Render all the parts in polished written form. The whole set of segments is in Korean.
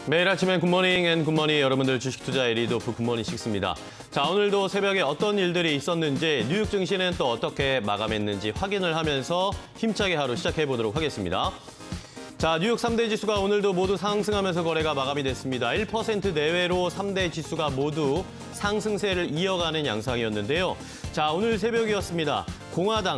매일 아침엔 굿모닝 앤 굿모닝 여러분들 주식 투자의 리드오프 굿모닝 식스입니다. 자, 오늘도 새벽에 어떤 일들이 있었는지 뉴욕 증시는 또 어떻게 마감했는지 확인을 하면서 힘차게 하루 시작해 보도록 하겠습니다. 자, 뉴욕 3대 지수가 오늘도 모두 상승하면서 거래가 마감이 됐습니다. 1% 내외로 3대 지수가 모두 상승세를 이어가는 양상이었는데요. 자, 오늘 새벽이었습니다.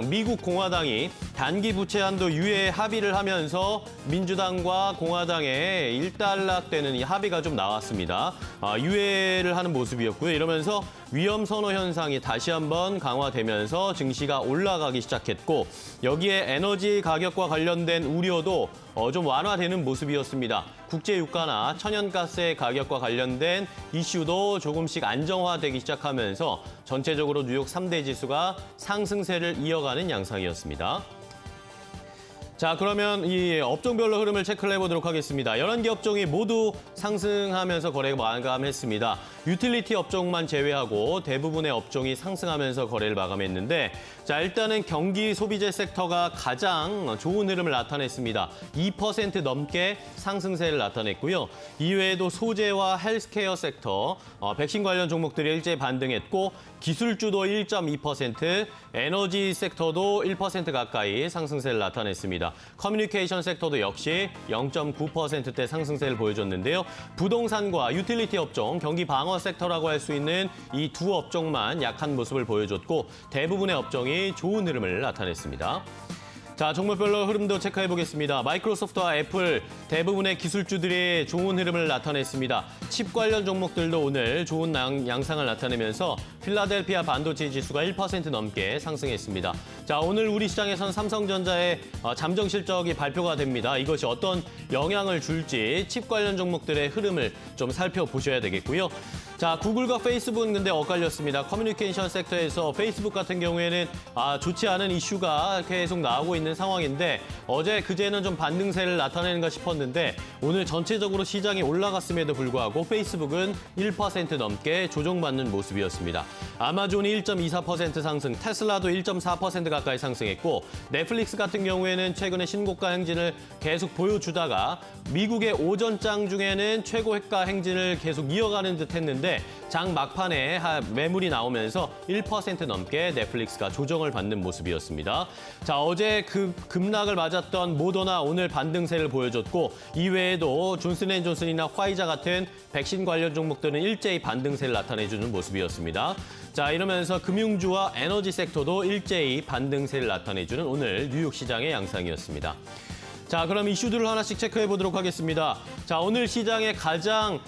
미국 공화당이 단기 부채 한도 유예 합의를 하면서 민주당과 공화당의 일단락되는 이 합의가 좀 나왔습니다. 유예를 하는 모습이었고요. 이러면서 위험 선호 현상이 다시 한번 강화되면서 증시가 올라가기 시작했고, 여기에 에너지 가격과 관련된 우려도 좀 완화되는 모습이었습니다. 국제 유가나 천연가스의 가격과 관련된 이슈도 조금씩 안정화되기 시작하면서 전체적으로 뉴욕 3대 지수가 상승세를 이어가는 양상이었습니다. 자, 그러면 이 업종별로 흐름을 체크를 해보도록 하겠습니다. 11개 업종이 모두 상승하면서 거래가 마감했습니다. 유틸리티 업종만 제외하고 대부분의 업종이 상승하면서 거래를 마감했는데, 자, 일단은 경기 소비재 섹터가 가장 좋은 흐름을 나타냈습니다. 2% 넘게 상승세를 나타냈고요. 이외에도 소재와 헬스케어 섹터, 백신 관련 종목들이 일제히 반등했고, 기술주도 1.2%, 에너지 섹터도 1% 가까이 상승세를 나타냈습니다. 커뮤니케이션 섹터도 역시 0.9%대 상승세를 보여줬는데요. 부동산과 유틸리티 업종, 경기 방어 섹터라고 할 수 있는 이 두 업종만 약한 모습을 보여줬고, 대부분의 업종이 좋은 흐름을 나타냈습니다. 자, 종목별로 흐름도 체크해 보겠습니다. 마이크로소프트와 애플, 대부분의 기술주들이 좋은 흐름을 나타냈습니다. 칩 관련 종목들도 오늘 좋은 양상을 나타내면서 필라델피아 반도체 지수가 1% 넘게 상승했습니다. 자, 오늘 우리 시장에선 삼성전자의 잠정 실적이 발표가 됩니다. 이것이 어떤 영향을 줄지 칩 관련 종목들의 흐름을 좀 살펴보셔야 되겠고요. 자, 구글과 페이스북은 근데 엇갈렸습니다. 커뮤니케이션 섹터에서 페이스북 같은 경우에는 좋지 않은 이슈가 계속 나오고 있는 상황인데, 어제 그제는 좀 반등세를 나타내는가 싶었는데 오늘 전체적으로 시장이 올라갔음에도 불구하고 페이스북은 1% 넘게 조정받는 모습이었습니다. 아마존이 1.24% 상승, 테슬라도 1.4% 가까이 상승했고, 넷플릭스 같은 경우에는 최근에 신고가 행진을 계속 보여주다가 미국의 오전장 중에는 최고가 행진을 계속 이어가는 듯 했는데, 장 막판에 매물이 나오면서 1% 넘게 넷플릭스가 조정을 받는 모습이었습니다. 자, 어제 그 급락을 맞았던 모더나 오늘 반등세를 보여줬고, 이외에도 존슨앤존슨이나 화이자 같은 백신 관련 종목들은 일제히 반등세를 나타내주는 모습이었습니다. 자, 이러면서 금융주와 에너지 섹터도 일제히 반등세를 나타내주는 오늘 뉴욕 시장의 양상이었습니다. 자, 그럼 이슈들을 하나씩 체크해 보도록 하겠습니다. 자, 오늘 시장의 가장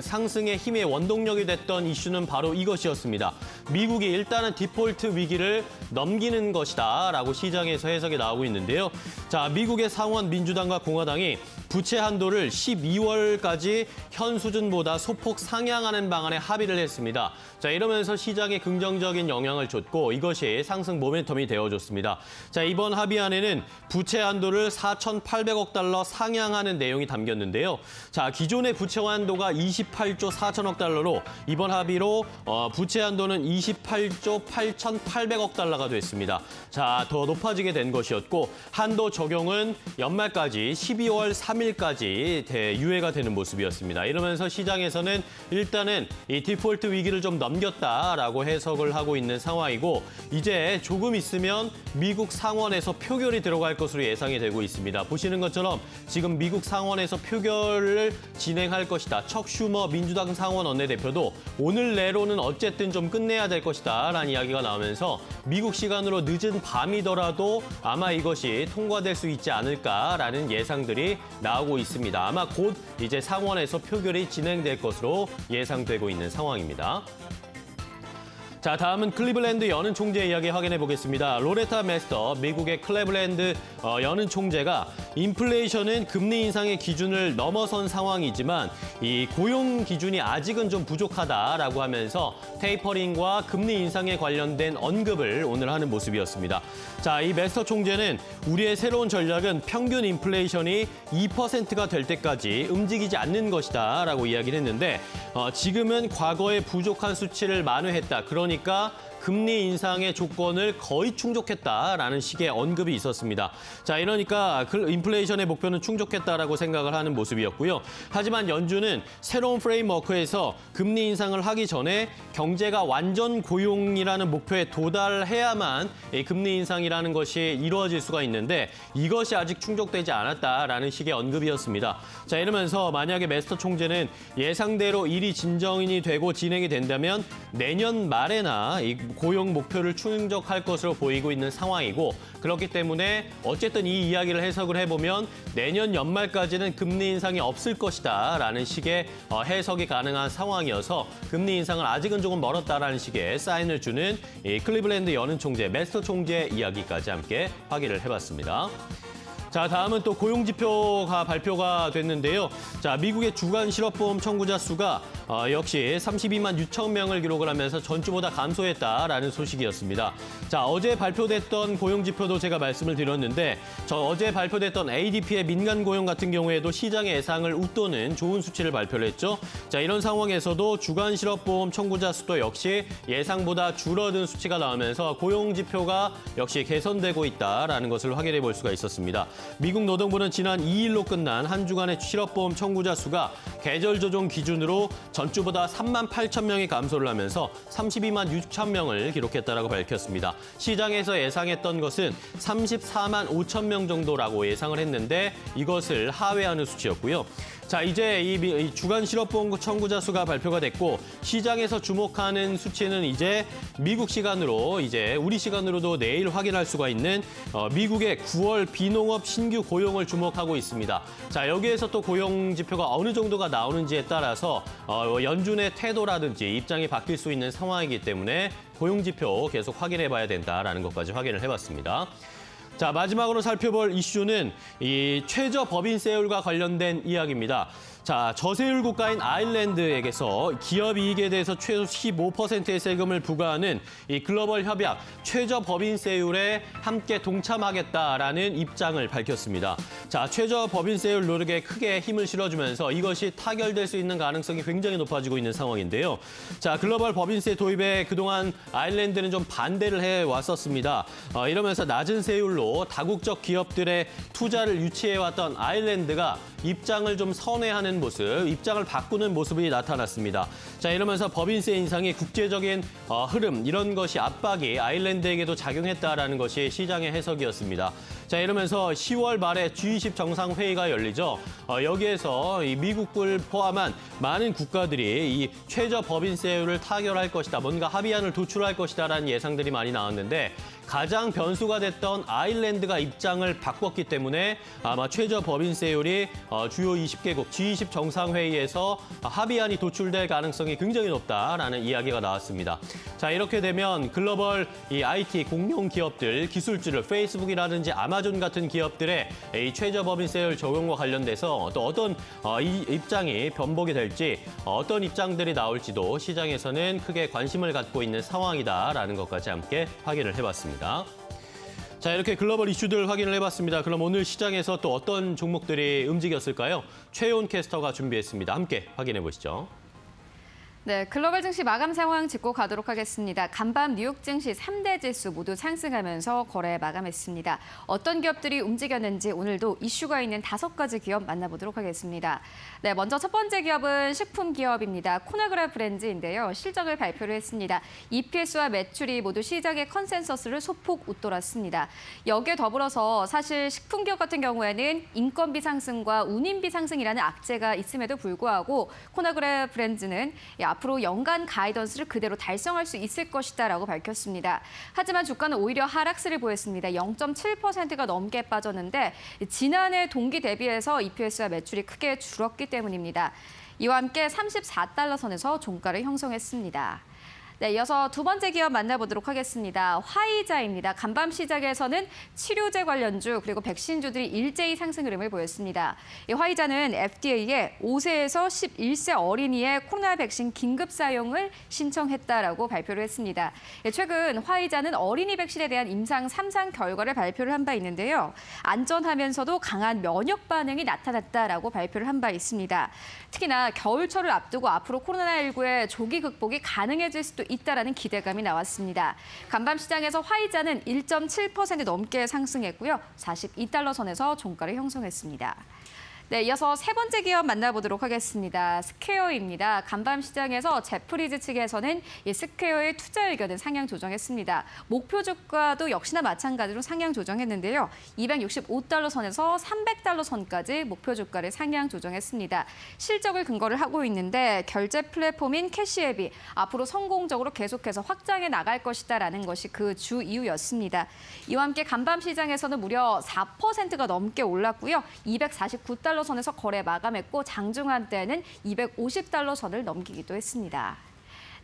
상승의 힘의 원동력이 됐던 이슈는 바로 이것이었습니다. 미국이 일단은 디폴트 위기를 넘기는 것이다 라고 시장에서 해석이 나오고 있는데요. 자, 미국의 상원 민주당과 공화당이 부채 한도를 12월까지 현 수준보다 소폭 상향하는 방안에 합의를 했습니다. 자, 이러면서 시장에 긍정적인 영향을 줬고, 이것이 상승 모멘텀이 되어줬습니다. 자, 이번 합의안에는 부채 한도를 4,800억 달러 상향하는 내용이 담겼는데요. 자, 기존의 부채 한도가 28조 4천억 달러로 이번 합의로 부채 한도는 28조 8,800억 달러가 됐습니다. 자, 더 높아지게 된 것이었고, 한도 적용은 연말까지 12월 3일까지 유예가 되는 모습이었습니다. 이러면서 시장에서는 일단은 이 디폴트 위기를 좀 넘겼다라고 해석을 하고 있는 상황이고, 이제 조금 있으면 미국 상원에서 표결이 들어갈 것으로 예상이 되고 있습니다. 보시는 것처럼 지금 미국 상원에서 표결을 진행할 것이다. 척 슈머 민주당 상원 원내대표도 오늘 내로는 어쨌든 좀 끝내야 될 것이다 라는 이야기가 나오면서 미국 시간으로 늦은 밤이더라도 아마 이것이 통과될 수 있지 않을까라는 예상들이 나오고 있습니다. 아마 곧 이제 상원에서 표결이 진행될 것으로 예상되고 있는 상황입니다. 자, 다음은 클리블랜드 연은 총재 이야기 확인해 보겠습니다. 로레타 메스터, 미국의 클리블랜드 연은 총재가 인플레이션은 금리 인상의 기준을 넘어선 상황이지만 이 고용 기준이 아직은 좀 부족하다라고 하면서 테이퍼링과 금리 인상에 관련된 언급을 오늘 하는 모습이었습니다. 자, 이 메스터 총재는 우리의 새로운 전략은 평균 인플레이션이 2%가 될 때까지 움직이지 않는 것이다라고 이야기를 했는데, 지금은 과거의 부족한 수치를 만회했다. 그러니까 금리 인상의 조건을 거의 충족했다라는 식의 언급이 있었습니다. 자, 이러니까 인플레이션의 목표는 충족했다라고 생각을 하는 모습이었고요. 하지만 연준은 새로운 프레임워크에서 금리 인상을 하기 전에 경제가 완전 고용이라는 목표에 도달해야만 이 금리 인상이라는 것이 이루어질 수가 있는데 이것이 아직 충족되지 않았다라는 식의 언급이었습니다. 자, 이러면서 만약에 메스터 총재는 예상대로 일이 진정이 되고 진행이 된다면 내년 말에나 이 고용 목표를 충족할 것으로 보이고 있는 상황이고 그렇기 때문에 어쨌든 이 이야기를 해석을 해보면 내년 연말까지는 금리 인상이 없을 것이다라는 식의 해석이 가능한 상황이어서 금리 인상은 아직은 조금 멀었다라는 식의 사인을 주는 이 클리블랜드 연은 총재, 메스터 총재 이야기까지 함께 확인을 해봤습니다. 자, 다음은 또 고용지표가 발표가 됐는데요. 자, 미국의 주간 실업보험 청구자 수가 역시 32만 6천 명을 기록을 하면서 전주보다 감소했다라는 소식이었습니다. 자, 어제 발표됐던 고용지표도 제가 말씀을 드렸는데 어제 발표됐던 ADP의 민간 고용 같은 경우에도 시장의 예상을 웃도는 좋은 수치를 발표를 했죠. 자, 이런 상황에서도 주간 실업보험 청구자 수도 역시 예상보다 줄어든 수치가 나오면서 고용지표가 역시 개선되고 있다라는 것을 확인해 볼 수가 있었습니다. 미국 노동부는 지난 2일로 끝난 한 주간의 실업보험 청구자 수가 계절 조정 기준으로 전주보다 3만 8천 명이 감소를 하면서 32만 6천 명을 기록했다라고 밝혔습니다. 시장에서 예상했던 것은 34만 5천 명 정도라고 예상을 했는데 이것을 하회하는 수치였고요. 자, 이제 이 주간 실업보험 청구자 수가 발표가 됐고 시장에서 주목하는 수치는 이제 미국 시간으로 이제 우리 시간으로도 내일 확인할 수가 있는 미국의 9월 비농업 신규 고용을 주목하고 있습니다. 자, 여기에서 또 고용 지표가 어느 정도가 나오는지에 따라서 연준의 태도라든지 입장이 바뀔 수 있는 상황이기 때문에 고용 지표 계속 확인해 봐야 된다라는 것까지 확인을 해봤습니다. 자, 마지막으로 살펴볼 이슈는 이 최저 법인세율과 관련된 이야기입니다. 자, 저세율 국가인 아일랜드에게서 기업 이익에 대해서 최소 15%의 세금을 부과하는 이 글로벌 협약 최저 법인세율에 함께 동참하겠다라는 입장을 밝혔습니다. 자, 최저 법인세율 노력에 크게 힘을 실어주면서 이것이 타결될 수 있는 가능성이 굉장히 높아지고 있는 상황인데요. 자, 글로벌 법인세 도입에 그동안 아일랜드는 좀 반대를 해왔었습니다. 이러면서 낮은 세율로 다국적 기업들의 투자를 유치해왔던 아일랜드가 입장을 좀 선회하는 모습, 입장을 바꾸는 모습이 나타났습니다. 자, 이러면서 법인세 인상이 국제적인 흐름, 이런 것이 압박이 아일랜드에게도 작용했다라는 것이 시장의 해석이었습니다. 자, 이러면서 10월 말에 G20 정상회의가 열리죠. 여기에서 이 미국을 포함한 많은 국가들이 이 최저 법인세율을 타결할 것이다, 뭔가 합의안을 도출할 것이다라는 예상들이 많이 나왔는데 가장 변수가 됐던 아일랜드가 입장을 바꿨기 때문에 아마 최저 법인세율이 주요 20개국 G20 정상회의에서 합의안이 도출될 가능성이 굉장히 높다라는 이야기가 나왔습니다. 자, 이렇게 되면 글로벌 이 IT 공룡 기업들, 기술주를 페이스북이라든지 아마존 같은 기업들의 이 최저 법인세율 적용과 관련돼서 또 어떤 이 입장이 변복이 될지, 어떤 입장들이 나올지도 시장에서는 크게 관심을 갖고 있는 상황이다라는 것까지 함께 확인을 해봤습니다. 자, 이렇게 글로벌 이슈들 확인을 해봤습니다. 그럼 오늘 시장에서 또 어떤 종목들이 움직였을까요? 최온 캐스터가 준비했습니다. 함께 확인해 보시죠. 네, 글로벌 증시 마감 상황 짚고 가도록 하겠습니다. 간밤 뉴욕 증시 3대 지수 모두 상승하면서 거래 마감했습니다. 어떤 기업들이 움직였는지 오늘도 이슈가 있는 5가지 기업 만나보도록 하겠습니다. 네, 먼저 첫 번째 기업은 식품 기업입니다. 코나그라 브랜드인데요. 실적을 발표를 했습니다. EPS와 매출이 모두 시장의 컨센서스를 소폭 웃돌았습니다. 여기에 더불어서 사실 식품 기업 같은 경우에는 인건비 상승과 운임비 상승이라는 악재가 있음에도 불구하고 코나그라 브랜드는 앞으로 연간 가이던스를 그대로 달성할 수 있을 것이다라고 밝혔습니다. 하지만 주가는 오히려 하락세를 보였습니다. 0.7%가 넘게 빠졌는데 지난해 동기 대비해서 EPS와 매출이 크게 줄었기 때문입니다. 이와 함께 34달러 선에서 종가를 형성했습니다. 네, 이어서 두 번째 기업 만나보도록 하겠습니다. 화이자입니다. 간밤 시작에서는 치료제 관련주 그리고 백신주들이 일제히 상승 흐름을 보였습니다. 이 화이자는 FDA에 5세에서 11세 어린이의 코로나 백신 긴급 사용을 신청했다라고 발표를 했습니다. 최근 화이자는 어린이 백신에 대한 임상 3상 결과를 발표를 한 바 있는데요. 안전하면서도 강한 면역 반응이 나타났다라고 발표를 한 바 있습니다. 특히나 겨울철을 앞두고 앞으로 코로나19의 조기 극복이 가능해질 수도 있다라는 기대감이 나왔습니다. 간밤 시장에서 화이자는 1.7% 넘게 상승했고요. 42달러 선에서 종가를 형성했습니다. 네, 이어서 세 번째 기업 만나보도록 하겠습니다. 스퀘어입니다. 간밤 시장에서 제프리즈 측에서는 이 스퀘어의 투자 의견을 상향 조정했습니다. 목표 주가도 역시나 마찬가지로 상향 조정했는데요. 265달러 선에서 300달러 선까지 목표 주가를 상향 조정했습니다. 실적을 근거를 하고 있는데 결제 플랫폼인 캐시앱이 앞으로 성공적으로 계속해서 확장해 나갈 것이다라는 것이 그 주 이유였습니다. 이와 함께 간밤 시장에서는 무려 4%가 넘게 올랐고요. 249달러 선에서 거래 마감했고 장중한 때는 250달러 선을 넘기기도 했습니다.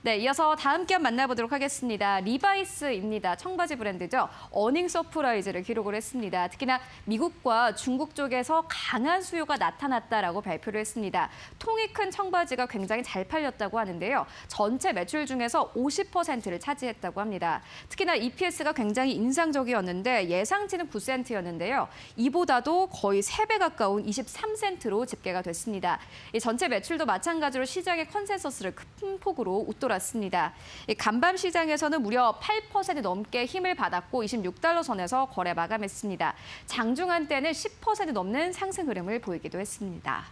네, 이어서 다음 기업 만나보도록 하겠습니다. 리바이스입니다. 청바지 브랜드죠. 어닝 서프라이즈를 기록을 했습니다. 특히나 미국과 중국 쪽에서 강한 수요가 나타났다라고 발표를 했습니다. 통이 큰 청바지가 굉장히 잘 팔렸다고 하는데요. 전체 매출 중에서 50%를 차지했다고 합니다. 특히나 EPS가 굉장히 인상적이었는데 예상치는 9센트였는데요. 이보다도 거의 3배 가까운 23센트로 집계가 됐습니다. 이 전체 매출도 마찬가지로 시장의 컨센서스를 큰 폭으로 웃돌았습니다. 간밤 시장에서는 무려 8% 넘게 힘을 받았고 26달러 선에서 거래 마감했습니다. 장중한 때는 10% 넘는 상승 흐름을 보이기도 했습니다.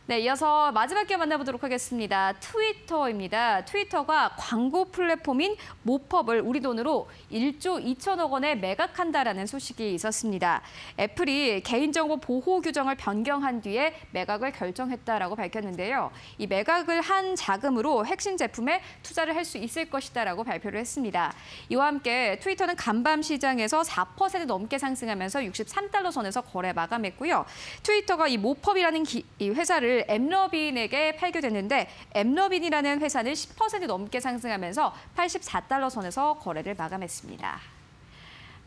네, 이어서 마지막 기업 만나보도록 하겠습니다. 트위터입니다. 트위터가 광고 플랫폼인 모펍을 우리 돈으로 1조 2천억 원에 매각한다라는 소식이 있었습니다. 애플이 개인정보 보호 규정을 변경한 뒤에 매각을 결정했다라고 밝혔는데요. 이 매각을 한 자금으로 핵심 제품에 투자를 할 수 있을 것이다라고 발표를 했습니다. 이와 함께 트위터는 간밤 시장에서 4% 넘게 상승하면서 63달러 선에서 거래 마감했고요. 트위터가 이 모펍이라는 이 회사를 엠러빈에게 팔게 됐는데 엠러빈이라는 회사는 10% 넘게 상승하면서 84달러 선에서 거래를 마감했습니다.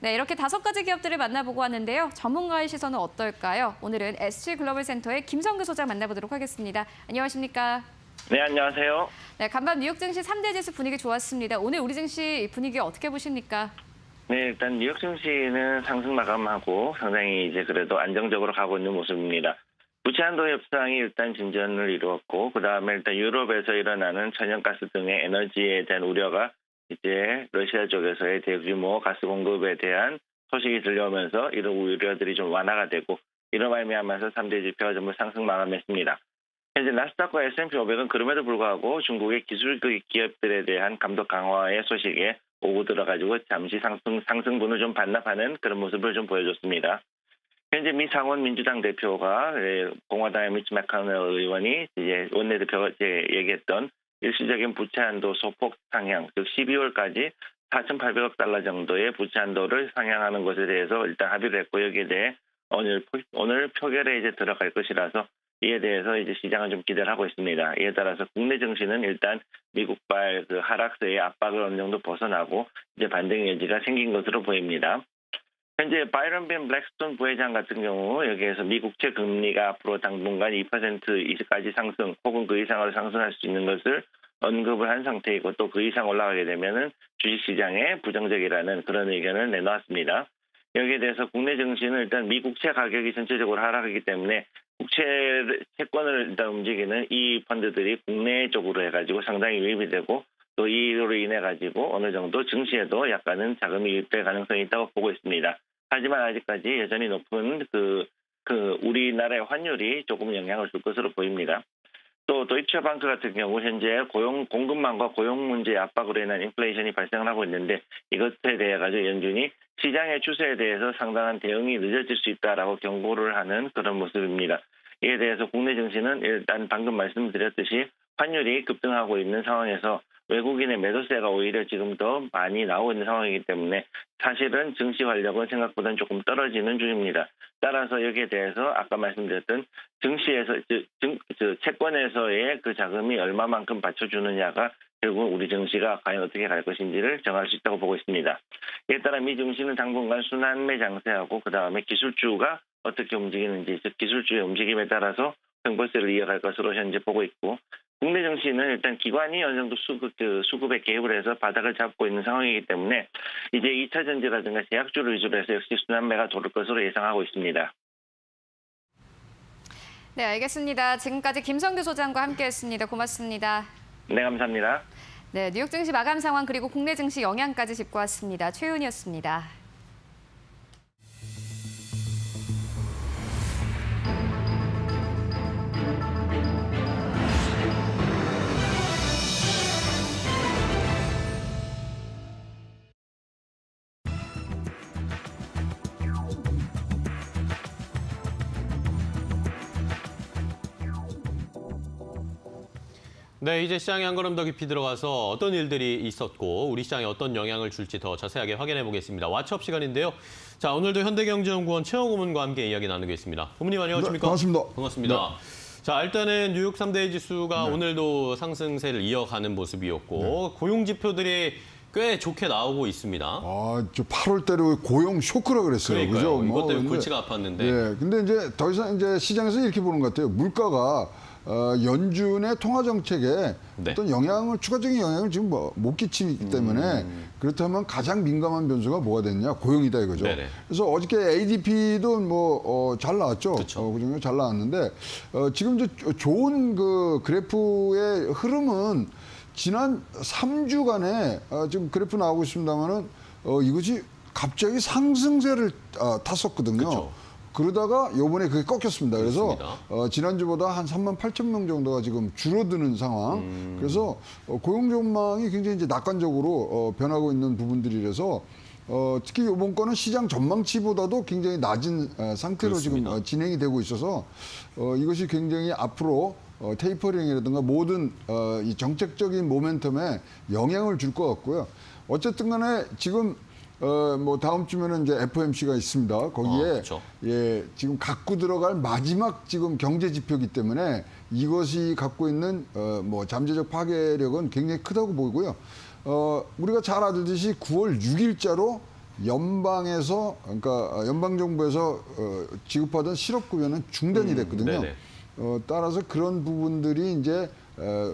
네, 이렇게 5가지 기업들을 만나보고 왔는데요. 전문가의 시선은 어떨까요? 오늘은 SG글로벌센터의 김성규 소장 만나보도록 하겠습니다. 안녕하십니까? 네, 안녕하세요. 네, 간밤 뉴욕 증시 3대 지수 분위기 좋았습니다. 오늘 우리 증시 분위기 어떻게 보십니까? 네, 일단 뉴욕 증시는 상승 마감하고 상당히 이제 그래도 안정적으로 가고 있는 모습입니다. 부채 한도 협상이 일단 진전을 이루었고, 그 다음에 일단 유럽에서 일어나는 천연가스 등의 에너지에 대한 우려가 이제 러시아 쪽에서의 대규모 가스 공급에 대한 소식이 들려오면서 이런 우려들이 좀 완화가 되고, 이로 말미암아서 3대 지표가 전부 상승 마감했습니다. 현재 나스닥과 S&P 500은 그럼에도 불구하고 중국의 기술 기업들에 대한 감독 강화의 소식에 오고 들어가지고 잠시 상승분을 좀 반납하는 그런 모습을 좀 보여줬습니다. 현재 미 상원 민주당 대표가 공화당의 미치 맥커넬 의원이 이제 원내대표가 얘기했던 일시적인 부채 한도 소폭 상향, 즉 12월까지 4,800억 달러 정도의 부채 한도를 상향하는 것에 대해서 일단 합의를 했고, 여기에 대해 오늘 표결에 이제 들어갈 것이라서 이에 대해서 이제 시장은 좀 기대를 하고 있습니다. 이에 따라서 국내 증시는 일단 미국발 그 하락세의 압박을 어느 정도 벗어나고 이제 반등의 여지가 생긴 것으로 보입니다. 현재 바이런 빈 블랙스톤 부회장 같은 경우 여기에서 미국채 금리가 앞으로 당분간 2% 이상까지 상승 혹은 그 이상으로 상승할 수 있는 것을 언급을 한 상태이고, 또 그 이상 올라가게 되면은 주식시장에 부정적이라는 그런 의견을 내놓았습니다. 여기에 대해서 국내 증시는 일단 미국채 가격이 전체적으로 하락하기 때문에 국채 채권을 일단 움직이는 이 펀드들이 국내 쪽으로 해가지고 상당히 유입이 되고, 또 이로 인해 가지고 어느 정도 증시에도 약간은 자금이 유입될 가능성이 있다고 보고 있습니다. 하지만 아직까지 여전히 높은 우리나라의 환율이 조금 영향을 줄 것으로 보입니다. 또 도이치어방크 같은 경우 현재 공급망과 고용 문제 압박으로 인한 인플레이션이 발생을 하고 있는데, 이것에 대해 가지고 연준이 시장의 추세에 대해서 상당한 대응이 늦어질 수 있다라고 경고를 하는 그런 모습입니다. 이에 대해서 국내 증시는 일단 방금 말씀드렸듯이 환율이 급등하고 있는 상황에서 외국인의 매도세가 오히려 지금 더 많이 나오고 있는 상황이기 때문에 사실은 증시 활력은 생각보다는 조금 떨어지는 중입니다. 따라서 여기에 대해서 아까 말씀드렸던 증시에서 채권에서의 그 자금이 얼마만큼 받쳐주느냐가 결국 우리 증시가 과연 어떻게 갈 것인지를 정할 수 있다고 보고 있습니다. 이에 따라 미 증시는 당분간 순환매 장세하고, 그 다음에 기술주가 어떻게 움직이는지, 즉 기술주의 움직임에 따라서 횡보세를 이어갈 것으로 현재 보고 있고, 국내 증시는 일단 기관이 어느 정도 수급에 개입을 해서 바닥을 잡고 있는 상황이기 때문에 이제 2차 전지라든가 제약주를 위주로 해서 역시 순환매가 돌을 것으로 예상하고 있습니다. 네, 알겠습니다. 지금까지 김성규 소장과 함께했습니다. 고맙습니다. 네, 감사합니다. 네, 뉴욕 증시 마감 상황 그리고 국내 증시 영향까지 짚고 왔습니다. 최윤이었습니다. 네, 이제 시장에 한 걸음 더 깊이 들어가서 어떤 일들이 있었고 우리 시장에 어떤 영향을 줄지 더 자세하게 확인해 보겠습니다. 왓츠업 시간인데요. 자, 오늘도 현대경제연구원 최영 고문과 함께 이야기 나누겠습니다. 고문님 안녕하십니까? 네, 반갑습니다. 반갑습니다. 네. 자, 일단은 뉴욕 3대 지수가 오늘도 상승세를 이어가는 모습이었고 고용 지표들이 꽤 좋게 나오고 있습니다. 아, 저 8월 달에 고용 쇼크라 그랬어요. 그러니까요. 그죠? 이것 때문에 근데, 골치가 아팠는데. 예, 근데 이제 더 이상 이제 시장에서 이렇게 보는 것 같아요. 물가가 연준의 통화 정책에 네. 어떤 영향을 추가적인 영향을 지금 못 끼치기 때문에 그렇다면 가장 민감한 변수가 뭐가 됐냐? 고용이다 이거죠. 네네. 그래서 어저께 ADP도 잘 나왔죠. 그쵸. 그중에 잘 나왔는데 지금 이제 좋은 그 그래프의 흐름은 지난 3주간에 지금 그래프 나오고 있습니다만은 이것이 갑자기 상승세를 탔었거든요. 그쵸. 그러다가 요번에 그게 꺾였습니다. 그래서 그렇습니다. 지난주보다 한 3만 8천 명 정도가 지금 줄어드는 상황. 그래서 고용 전망이 굉장히 이제 낙관적으로 변하고 있는 부분들이라서 특히 이번 거는 시장 전망치보다도 굉장히 낮은 상태로 그렇습니다. 지금 진행이 되고 있어서 이것이 굉장히 앞으로 테이퍼링이라든가 모든 이 정책적인 모멘텀에 영향을 줄 것 같고요. 어쨌든 간에 지금 뭐 다음 주면은 이제 FOMC가 있습니다. 거기에 그렇죠. 예, 지금 갖고 들어갈 마지막 지금 경제 지표이기 때문에 이것이 갖고 있는 뭐 잠재적 파괴력은 굉장히 크다고 보이고요. 우리가 잘 알듯이 9월 6일자로 연방에서 그러니까 연방 정부에서 지급하던 실업급여는 중단이 됐거든요. 네네. 따라서 그런 부분들이 이제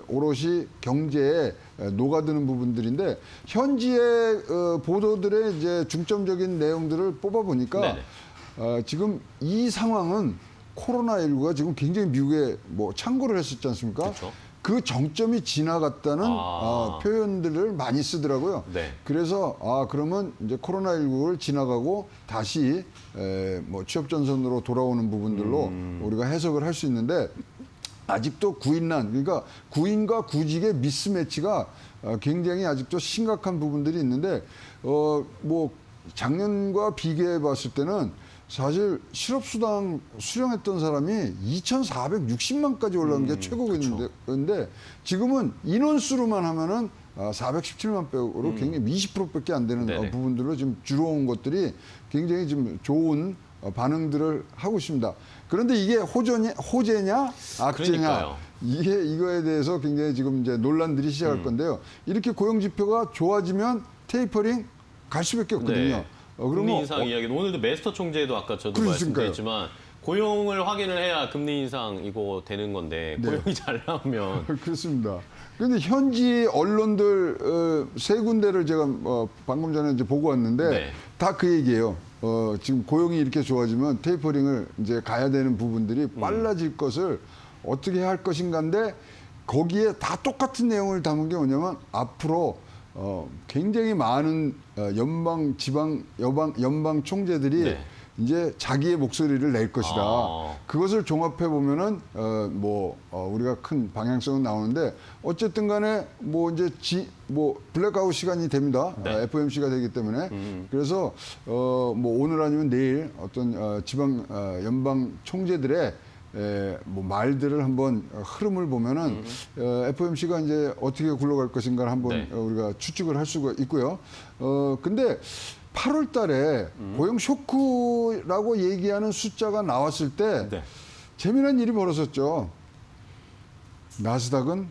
오롯이 경제에 녹아드는 부분들인데 현지의 보도들의 이제 중점적인 내용들을 뽑아 보니까 네네. 지금 이 상황은 코로나19가 지금 굉장히 미국에 뭐 창궐을 했었지 않습니까? 그렇죠. 그 정점이 지나갔다는 표현들을 많이 쓰더라고요. 네. 그래서 그러면 이제 코로나19를 지나가고 다시 뭐 취업 전선으로 돌아오는 부분들로 우리가 해석을 할 수 있는데 아직도 구인난 그러니까 구인과 구직의 미스매치가 굉장히 아직도 심각한 부분들이 있는데 뭐 작년과 비교해 봤을 때는 사실 실업수당 수령했던 사람이 2,460만까지 올라온 게 최고였는데 지금은 인원수로만 하면은 417만 배우로 굉장히 20%밖에 안 되는 네네. 부분들로 지금 줄어온 것들이 굉장히 좀 좋은 반응들을 하고 있습니다. 그런데 이게 호재냐 악재냐 그러니까요. 이거에 대해서 굉장히 지금 이제 논란들이 시작할 건데요. 이렇게 고용 지표가 좋아지면 테이퍼링 갈 수밖에 없거든요. 네. 금리 인상 이야기는 오늘도 메스터 총재도 아까 저도 그러니까요. 말씀드렸지만 고용을 확인을 해야 금리 인상 이거 되는 건데 고용이 잘 나오면 그렇습니다. 그런데 현지 언론들 세 군데를 제가 방금 전에 이제 보고 왔는데 네. 다 그 얘기예요. 지금 고용이 이렇게 좋아지면 테이퍼링을 이제 가야 되는 부분들이 빨라질 것을 어떻게 할 것인가인데 거기에 다 똑같은 내용을 담은 게 뭐냐면 앞으로 굉장히 많은 연방, 지방, 연방 총재들이 네. 이제 자기의 목소리를 낼 것이다. 그것을 종합해 보면은 우리가 큰 방향성은 나오는데 어쨌든 간에 뭐 이제 블랙아웃 시간이 됩니다. 네. FOMC가 되기 때문에 그래서 뭐 오늘 아니면 내일 어떤 지방 연방 총재들의 뭐 말들을 한번 흐름을 보면은 FOMC가 이제 어떻게 굴러갈 것인가를 한번 네. 우리가 추측을 할 수가 있고요. 근데 8월 달에 고용 쇼크라고 얘기하는 숫자가 나왔을 때 네. 재미난 일이 벌어졌죠. 나스닥은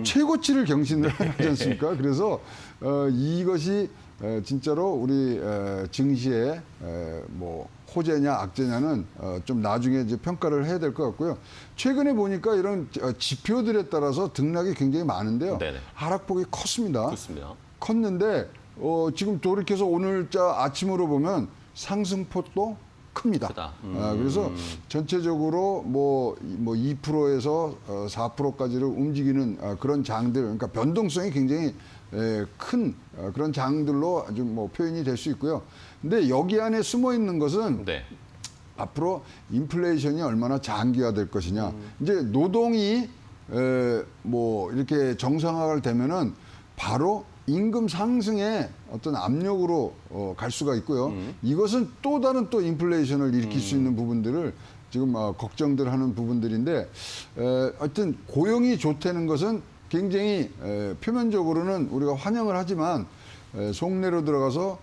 최고치를 경신을 하지 않습니까? 그래서 이것이 진짜로 우리 증시의 뭐 호재냐 악재냐는 좀 나중에 이제 평가를 해야 될 것 같고요. 최근에 보니까 이런 지표들에 따라서 등락이 굉장히 많은데요. 네네. 하락폭이 컸습니다. 그렇습니다. 컸는데 지금 돌이켜서 오늘자 아침으로 보면 상승폭도 큽니다. 크다. 그래서 전체적으로 뭐 2%에서 4%까지를 움직이는 그런 장들, 그러니까 변동성이 굉장히 큰 그런 장들로 아주 뭐 표현이 될 수 있고요. 근데 여기 안에 숨어 있는 것은 네. 앞으로 인플레이션이 얼마나 장기화될 것이냐. 이제 노동이 뭐 이렇게 정상화가 되면은 바로 임금 상승의 어떤 압력으로 갈 수가 있고요. 이것은 또 다른 또 인플레이션을 일으킬 수 있는 부분들을 지금 걱정들 하는 부분들인데 하여튼 고용이 좋다는 것은 굉장히 표면적으로는 우리가 환영을 하지만 속내로 들어가서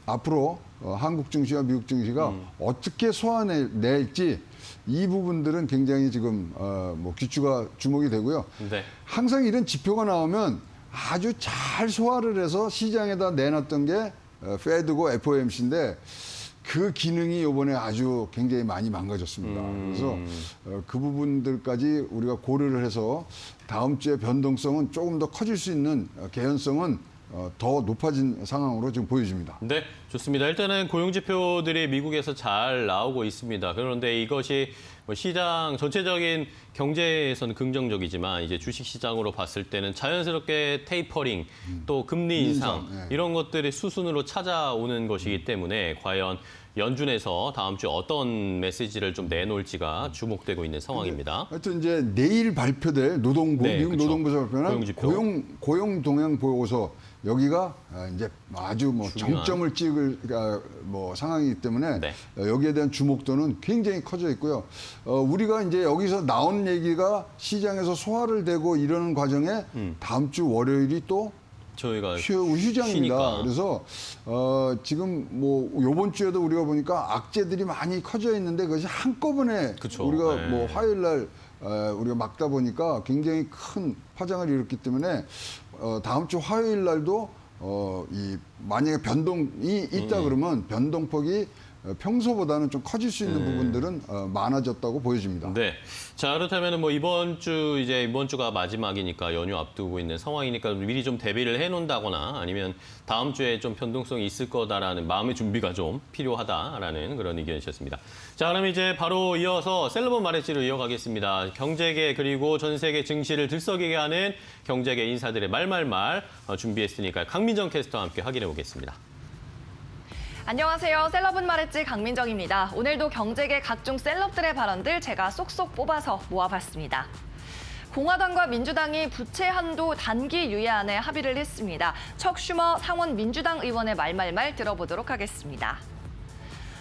앞으로 한국 증시와 미국 증시가 어떻게 소화낼지 이 부분들은 굉장히 지금 뭐 귀추가 주목이 되고요. 네. 항상 이런 지표가 나오면 아주 잘 소화를 해서 시장에다 내놨던 게 페드고 FOMC인데 그 기능이 이번에 아주 굉장히 많이 망가졌습니다. 그래서 그 부분들까지 우리가 고려를 해서 다음 주에 변동성은 조금 더 커질 수 있는 개연성은 더 높아진 상황으로 지금 보여집니다. 네, 좋습니다. 일단은 고용 지표들이 미국에서 잘 나오고 있습니다. 그런데 이것이 뭐 시장 전체적인 경제에서는 긍정적이지만 이제 주식 시장으로 봤을 때는 자연스럽게 테이퍼링 또 금리 인상 네. 이런 것들이 수순으로 찾아오는 것이기 때문에 과연 연준에서 다음 주 어떤 메시지를 좀 내놓을지가 주목되고 있는 상황입니다. 하여튼 이제 내일 발표될 노동부, 네, 미국 그렇죠. 노동부에서 발표한 고용지표. 고용 동향 보고서 여기가 이제 아주 뭐 중요한. 정점을 찍을 뭐 상황이기 때문에 네. 여기에 대한 주목도는 굉장히 커져 있고요. 우리가 이제 여기서 나온 얘기가 시장에서 소화를 되고 이러는 과정에 다음 주 월요일이 또 저희가 휴장입니다. 쉬니까. 그래서 지금 뭐 요번 주에도 우리가 보니까 악재들이 많이 커져 있는데 그것이 한꺼번에 그쵸. 우리가 네. 뭐 화요일 날 우리가 막다 보니까 굉장히 큰 파장을 일으켰기 때문에 다음 주 화요일 날도 이 만약에 변동이 있다 그러면 변동폭이 평소보다는 좀 커질 수 있는 부분들은 많아졌다고 보여집니다. 네. 자, 그렇다면 뭐 이번 주가 마지막이니까 연휴 앞두고 있는 상황이니까 미리 좀 대비를 해놓는다거나 아니면 다음 주에 좀 변동성이 있을 거다라는 마음의 준비가 좀 필요하다라는 그런 의견이셨습니다. 자, 그럼 이제 바로 이어서 셀러본 말해지로 이어가겠습니다. 경제계 그리고 전 세계 증시를 들썩이게 하는 경제계 인사들의 말말말 준비했으니까 강민정 캐스터와 함께 확인해 보겠습니다. 안녕하세요. 셀럽은 말했지 강민정입니다. 오늘도 경제계 각종 셀럽들의 발언들 제가 쏙쏙 뽑아서 모아봤습니다. 공화당과 민주당이 부채 한도 단기 유예안에 합의를 했습니다. 척 슈머 상원 민주당 의원의 말말말 들어보도록 하겠습니다.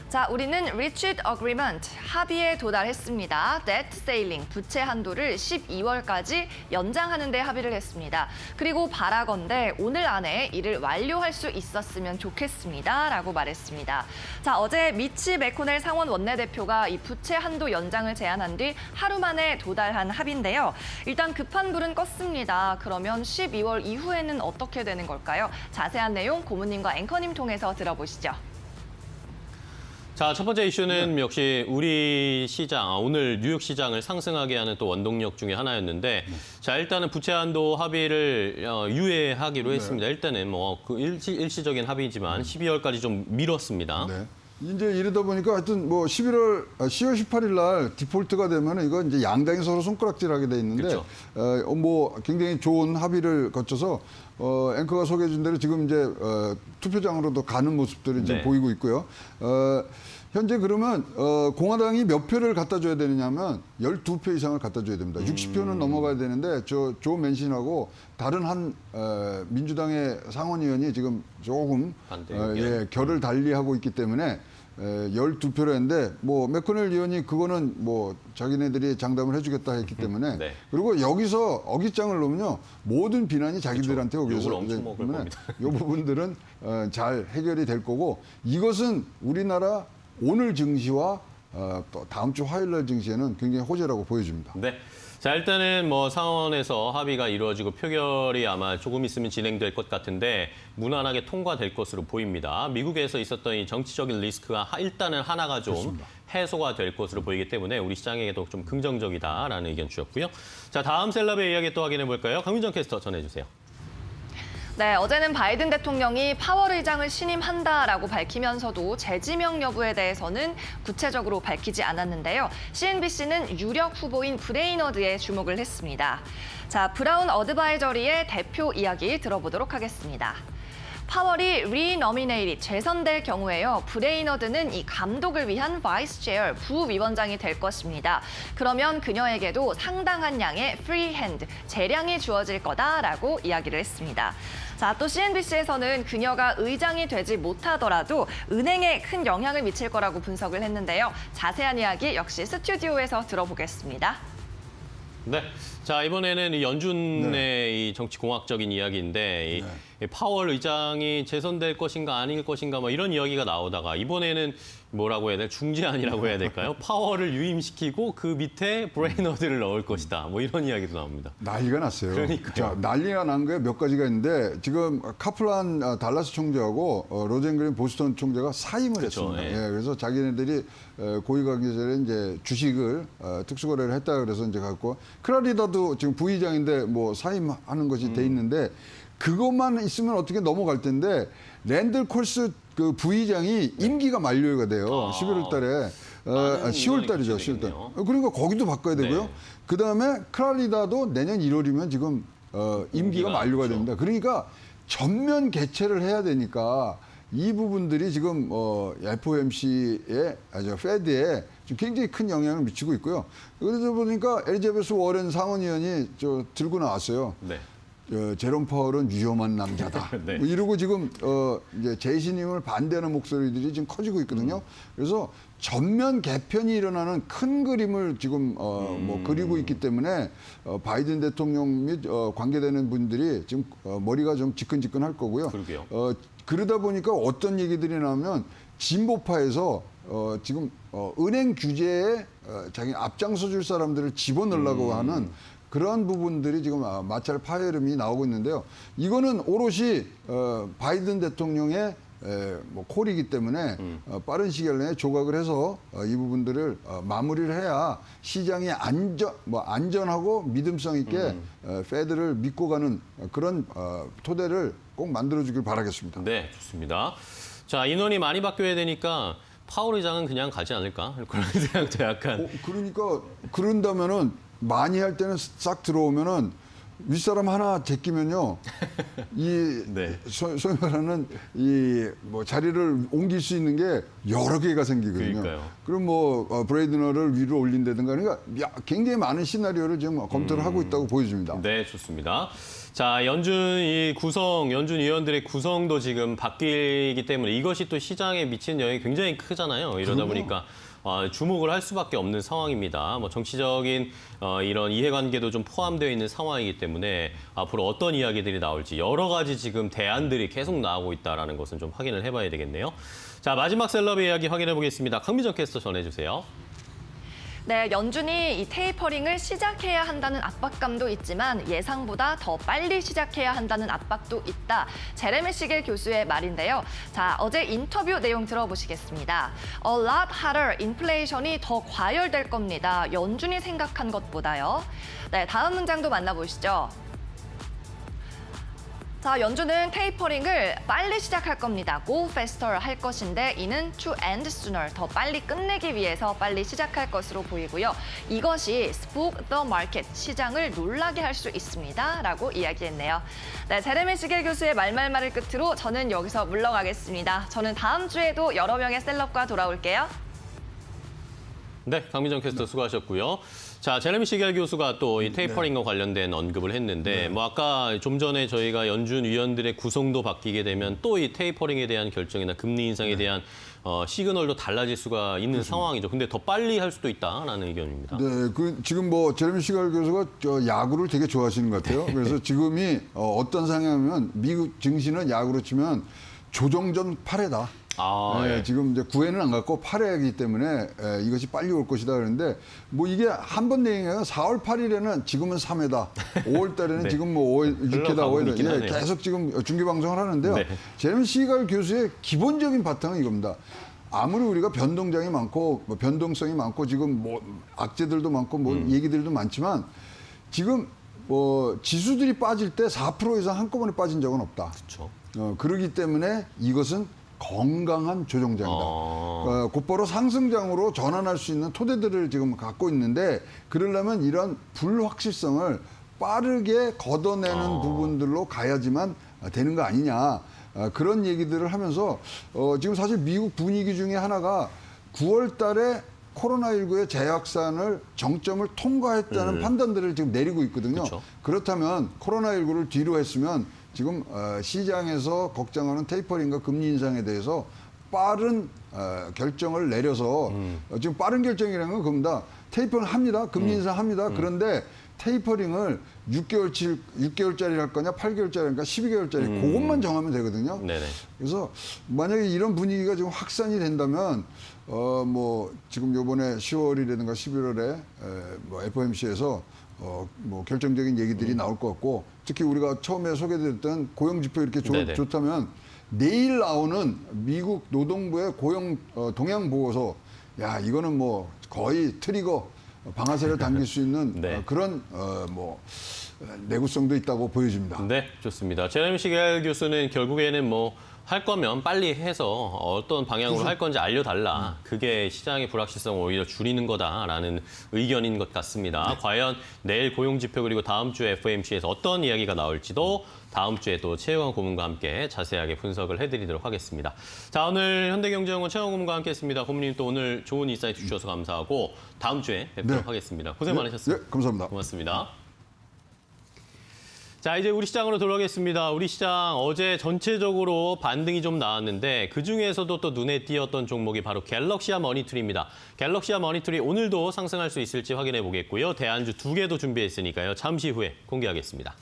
자, 우리는 Reached Agreement, 합의에 도달했습니다. Debt Ceiling, 부채 한도를 12월까지 연장하는 데 합의를 했습니다. 그리고 바라건대 오늘 안에 이를 완료할 수 있었으면 좋겠습니다. 라고 말했습니다. 자, 어제 미치 매코넬 상원 원내대표가 이 부채 한도 연장을 제안한 뒤 하루 만에 도달한 합의인데요. 일단 급한 불은 껐습니다. 그러면 12월 이후에는 어떻게 되는 걸까요? 자세한 내용 고문님과 앵커님 통해서 들어보시죠. 자, 첫 번째 이슈는 역시 우리 시장, 오늘 뉴욕 시장을 상승하게 하는 또 원동력 중에 하나였는데, 자, 일단은 부채 한도 합의를 유예하기로 했습니다. 일단은 뭐 그 일시적인 합의지만 12월까지 좀 미뤘습니다. 네. 이제 이러다 보니까 하여튼 뭐 10월 18일 날 디폴트가 되면 이거 이제 양당이 서로 손가락질하게 돼 있는데 그렇죠. 뭐 굉장히 좋은 합의를 거쳐서 앵커가 소개해 준 대로 지금 이제 투표장으로도 가는 모습들이 지금 네. 보이고 있고요. 현재 그러면 공화당이 몇 표를 갖다 줘야 되느냐면 12표 이상을 갖다 줘야 됩니다. 60표는 넘어가야 되는데 조 맨신하고 다른 한 민주당의 상원 의원이 지금 조금 반대 결을 달리하고 있기 때문에 12표를 했는데 뭐 매코넬 의원이 그거는 뭐 자기네들이 장담을 해주겠다 했기 때문에 네. 그리고 여기서 어깃장을 놓으면요 모든 비난이 자기들한테 오기 욕을 엄청 먹을 겁니다. 이 부분들은 잘 해결이 될 거고 이것은 우리나라 오늘 증시와 또 다음 주 화요일 날 증시에는 굉장히 호재라고 보여집니다. 네. 자, 일단은 뭐 상원에서 합의가 이루어지고 표결이 아마 조금 있으면 진행될 것 같은데 무난하게 통과될 것으로 보입니다. 미국에서 있었던 이 정치적인 리스크가 일단은 하나가 좀 그렇습니다. 해소가 될 것으로 보이기 때문에 우리 시장에게도 좀 긍정적이다라는 의견 주셨고요. 자, 다음 셀럽의 이야기 또 확인해 볼까요? 강민정 캐스터 전해주세요. 네, 어제는 바이든 대통령이 파월 의장을 신임한다라고 밝히면서도 재지명 여부에 대해서는 구체적으로 밝히지 않았는데요. CNBC는 유력 후보인 브레이너드에 주목을 했습니다. 자, 브라운 어드바이저리의 대표 이야기 들어보도록 하겠습니다. 파월이 리너미네이트 재선될 경우에요. 브레이너드는 이 감독을 위한 바이스 체어 부위원장이 될 것입니다. 그러면 그녀에게도 상당한 양의 프리핸드 재량이 주어질 거다라고 이야기를 했습니다. 자, 또 CNBC에서는 그녀가 의장이 되지 못하더라도 은행에 큰 영향을 미칠 거라고 분석을 했는데요. 자세한 이야기 역시 스튜디오에서 들어보겠습니다. 네. 자, 이번에는 이 연준의 이 정치공학적인 이야기인데 이 파월 의장이 재선될 것인가 아닐 것인가 뭐 이런 이야기가 나오다가 이번에는 뭐라고 해야 돼? 중재안이라고 해야 될까요? 파월을 유임시키고 그 밑에 브레이너드를 넣을 것이다. 뭐 이런 이야기도 나옵니다. 난리가 났어요. 그러니까요. 자, 난리가 난 게 몇 가지가 있는데 지금 카플란 달라스 총재하고 로젠 그린 보스턴 총재가 사임을 그렇죠, 했습니다. 예. 예, 그래서 자기네들이 고위관계자들에 이제 주식을 특수거래를 했다 그래서 이제 갖고 크라리다도 지금 부의장인데 뭐 사임하는 것이 돼 있는데 그것만 있으면 어떻게 넘어갈 텐데 랜들 콜스 그 부의장이 임기가 만료가 돼요. 11월 달에. 10월 달이죠. 10월 달. 그러니까 거기도 바꿔야 되고요. 네. 그다음에 크라리다도 내년 1월이면 지금 임기가 만료가 그렇죠. 됩니다. 그러니까 전면 개최를 해야 되니까 이 부분들이 지금 FOMC의 페드에 지금 굉장히 큰 영향을 미치고 있고요. 그래서 보니까 엘리자베스 워렌 상원의원이 들고 나왔어요. 네. 제롬 파월은 위험한 남자다. 네. 뭐 이러고 지금 이제 재신임을 반대하는 목소리들이 지금 커지고 있거든요. 그래서 전면 개편이 일어나는 큰 그림을 지금 뭐 그리고 있기 때문에 바이든 대통령 및 관계되는 분들이 지금 머리가 좀 지끈지끈할 거고요. 그러게요. 그러다 보니까 어떤 얘기들이 나오면 진보파에서 지금 은행 규제에 자기 앞장서 줄 사람들을 집어넣으려고 하는 그런 부분들이 지금 마찰 파열음이 나오고 있는데요. 이거는 오롯이 바이든 대통령의 뭐 콜이기 때문에 빠른 시일 내에 조각을 해서 이 부분들을 마무리를 해야 시장이 안전하고 믿음성 있게 페드를 믿고 가는 그런 토대를 꼭 만들어주길 바라겠습니다. 네, 좋습니다. 자, 인원이 많이 바뀌어야 되니까 파월 의장은 그냥 가지 않을까? 그런 생각도 약간. 그러니까 그런다면은 많이 할 때는 싹 들어오면은 윗사람 하나 제끼면요, 이 네. 소위 말하는 이 뭐 자리를 옮길 수 있는 게 여러 개가 생기거든요. 그러니까요. 그럼 뭐 브레이드너를 위로 올린다든가 그러니까 굉장히 많은 시나리오를 지금 검토를 하고 있다고 보여집니다. 네, 좋습니다. 자, 연준 의원들의 구성도 지금 바뀌기 때문에 이것이 또 시장에 미치는 영향이 굉장히 크잖아요. 이러다 보니까 주목을 할 수밖에 없는 상황입니다. 뭐 정치적인 이런 이해관계도 좀 포함되어 있는 상황이기 때문에 앞으로 어떤 이야기들이 나올지 여러 가지 지금 대안들이 계속 나오고 있다는 것은 좀 확인을 해봐야 되겠네요. 자, 마지막 셀럽의 이야기 확인해 보겠습니다. 강미정 캐스터 전해주세요. 네, 연준이 이 테이퍼링을 시작해야 한다는 압박감도 있지만 예상보다 더 빨리 시작해야 한다는 압박도 있다. 제레미 시겔 교수의 말인데요. 자, 어제 인터뷰 내용 들어보시겠습니다. A lot harder. 인플레이션이 더 과열될 겁니다. 연준이 생각한 것보다요. 네, 다음 문장도 만나보시죠. 자, 연준은 테이퍼링을 빨리 시작할 겁니다. Go faster 할 것인데 이는 to end sooner, 더 빨리 끝내기 위해서 빨리 시작할 것으로 보이고요. 이것이 spook the market, 시장을 놀라게 할 수 있습니다. 라고 이야기했네요. 네, 제레미 시겔 교수의 말말말을 끝으로 저는 여기서 물러가겠습니다. 저는 다음 주에도 여러 명의 셀럽과 돌아올게요. 네, 강민정 캐스터 수고하셨고요. 자, 제레미 시겔 교수가 또 이 테이퍼링과 관련된 언급을 했는데 뭐 아까 좀 전에 저희가 연준 위원들의 구성도 바뀌게 되면 또 이 테이퍼링에 대한 결정이나 금리 인상에 대한 시그널도 달라질 수가 있는 상황이죠. 근데 더 빨리 할 수도 있다라는 의견입니다. 네, 지금 뭐 제레미 시갈 교수가 야구를 되게 좋아하시는 것 같아요. 그래서 지금이 어떤 상황이냐면 미국 증시는 야구로 치면 조정전 8회다. 네, 지금 이제 9회는 안 갔고 8회이기 때문에 이것이 빨리 올 것이다 그러는데 뭐 이게 한 번 내용이에요. 4월 8일에는 지금은 3회다. 5월 달에는 네. 지금 뭐 6회다, 5회다. 계속 지금 중계 방송을 하는데요. 네. 제레미 시갈 교수의 기본적인 바탕은 이겁니다. 아무리 우리가 변동장이 많고 뭐 변동성이 많고 지금 뭐 악재들도 많고 뭐 얘기들도 많지만 지금 뭐 지수들이 빠질 때 4% 이상 한꺼번에 빠진 적은 없다. 그렇죠. 그렇기 때문에 이것은 건강한 조정장이다. 곧바로 상승장으로 전환할 수 있는 토대들을 지금 갖고 있는데 그러려면 이런 불확실성을 빠르게 걷어내는 부분들로 가야지만 되는 거 아니냐. 그런 얘기들을 하면서 지금 사실 미국 분위기 중에 하나가 9월 달에 코로나19의 재확산을 정점을 통과했다는 판단들을 지금 내리고 있거든요. 그쵸. 그렇다면 코로나19를 뒤로 했으면 지금 시장에서 걱정하는 테이퍼링과 금리 인상에 대해서 빠른 결정을 내려서 지금 빠른 결정이라는 건 겁니다. 테이퍼는 합니다. 금리 인상합니다. 그런데 테이퍼링을 6개월짜리 할 거냐 8개월짜리 할까 12개월짜리 그것만 정하면 되거든요. 네네. 그래서 만약에 이런 분위기가 지금 확산이 된다면 뭐 지금 요번에 10월이라든가 11월에 뭐 FOMC에서 뭐 결정적인 얘기들이 나올 것 같고 특히 우리가 처음에 소개드렸던 고용 지표 이렇게 네네. 좋다면 내일 나오는 미국 노동부의 고용 동향 보고서 야 이거는 뭐 거의 트리거 방아쇠를 당길 수 있는 네. 그런 뭐 내구성도 있다고 보여집니다. 네, 좋습니다. 제레미 시겔 교수는 결국에는 뭐 할 거면 빨리 해서 어떤 방향으로 할 건지 알려달라. 그게 시장의 불확실성을 오히려 줄이는 거다라는 의견인 것 같습니다. 과연 내일 고용지표 그리고 다음 주에 FOMC에서 어떤 이야기가 나올지도 다음 주에 또 최영원 고문과 함께 자세하게 분석을 해드리도록 하겠습니다. 자, 오늘 현대경제연구원 최영원 고문과 함께했습니다. 고문님 또 오늘 좋은 인사이트 주셔서 감사하고 다음 주에 뵙도록 네. 하겠습니다. 고생 많으셨습니다. 네, 감사합니다. 고맙습니다. 자, 이제 우리 시장으로 돌아가겠습니다. 우리 시장 어제 전체적으로 반등이 좀 나왔는데 그중에서도 또 눈에 띄었던 종목이 바로 갤럭시아 머니투리입니다. 갤럭시아 머니투리 오늘도 상승할 수 있을지 확인해 보겠고요. 대안주 2개도 준비했으니까요. 잠시 후에 공개하겠습니다.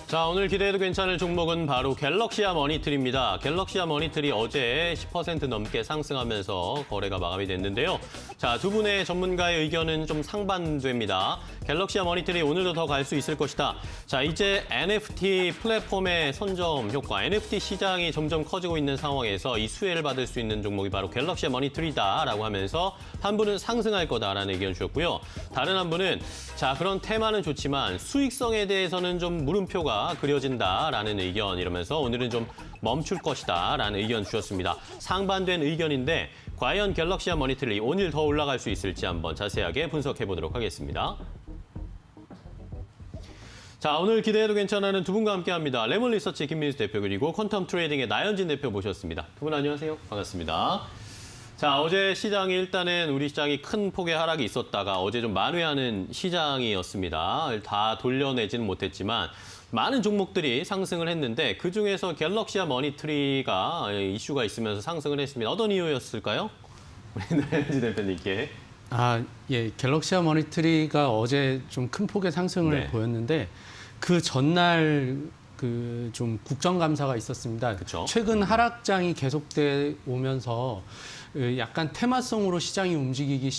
자, 오늘 기대해도 괜찮을 종목은 바로 갤럭시아 머니트리입니다. 갤럭시아 머니트리 어제 10% 넘게 상승하면서 거래가 마감이 됐는데요. 자, 두 분의 전문가의 의견은 좀 상반됩니다. 갤럭시아 머니트리 오늘도 더 갈 수 있을 것이다. 자, 이제 NFT 플랫폼의 선점 효과, NFT 시장이 점점 커지고 있는 상황에서 이 수혜를 받을 수 있는 종목이 바로 갤럭시아 머니트리다라고 하면서 한 분은 상승할 거다라는 의견 주셨고요. 다른 한 분은 자, 그런 테마는 좋지만 수익성에 대해서는 좀 물음표가 그려진다라는 의견 이러면서 오늘은 좀 멈출 것이다라는 의견 주셨습니다. 상반된 의견인데 과연 갤럭시아 머니트리 오늘 더 올라갈 수 있을지 한번 자세하게 분석해 보도록 하겠습니다. 자, 오늘 기대해도 괜찮아는 두 분과 함께합니다. 레몬 리서치 김민수 대표 그리고 퀀텀 트레이딩의 나현진 대표 모셨습니다. 두 분 안녕하세요. 반갑습니다. 자, 어제 시장이 일단은 우리 시장이 큰 폭의 하락이 있었다가 어제 좀 만회하는 시장이었습니다. 다 돌려내지는 못했지만 많은 종목들이 상승을 했는데 그중에서 갤럭시아 머니트리가 이슈가 있으면서 상승을 했습니다. 어떤 이유였을까요? 우리 나현진 대표님께. 예, 갤럭시아 머니트리가 어제 좀 큰 폭의 상승을 네. 보였는데 그 전날 그 좀 국정감사가 있었습니다. 그쵸. 최근 하락장이 계속돼 오면서 약간 테마성으로 시장이 움직이기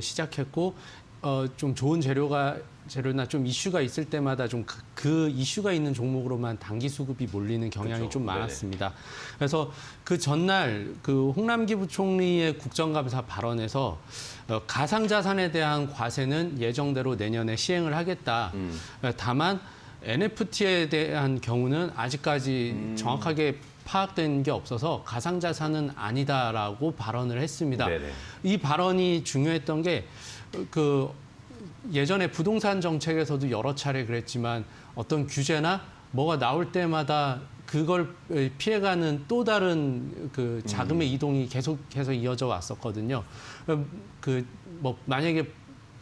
시작했고 좀 좋은 재료나 좀 이슈가 있을 때마다 좀 그 이슈가 있는 종목으로만 단기 수급이 몰리는 경향이 그렇죠. 좀 많았습니다. 그래서 그 전날 그 홍남기 부총리의 국정감사 발언에서 가상자산에 대한 과세는 예정대로 내년에 시행을 하겠다. 다만 NFT에 대한 경우는 아직까지 정확하게 파악된 게 없어서 가상자산은 아니다라고 발언을 했습니다. 네네. 이 발언이 중요했던 게 그 예전에 부동산 정책에서도 여러 차례 그랬지만 어떤 규제나 뭐가 나올 때마다 그걸 피해가는 또 다른 그 자금의 이동이 계속해서 이어져 왔었거든요. 그 뭐 만약에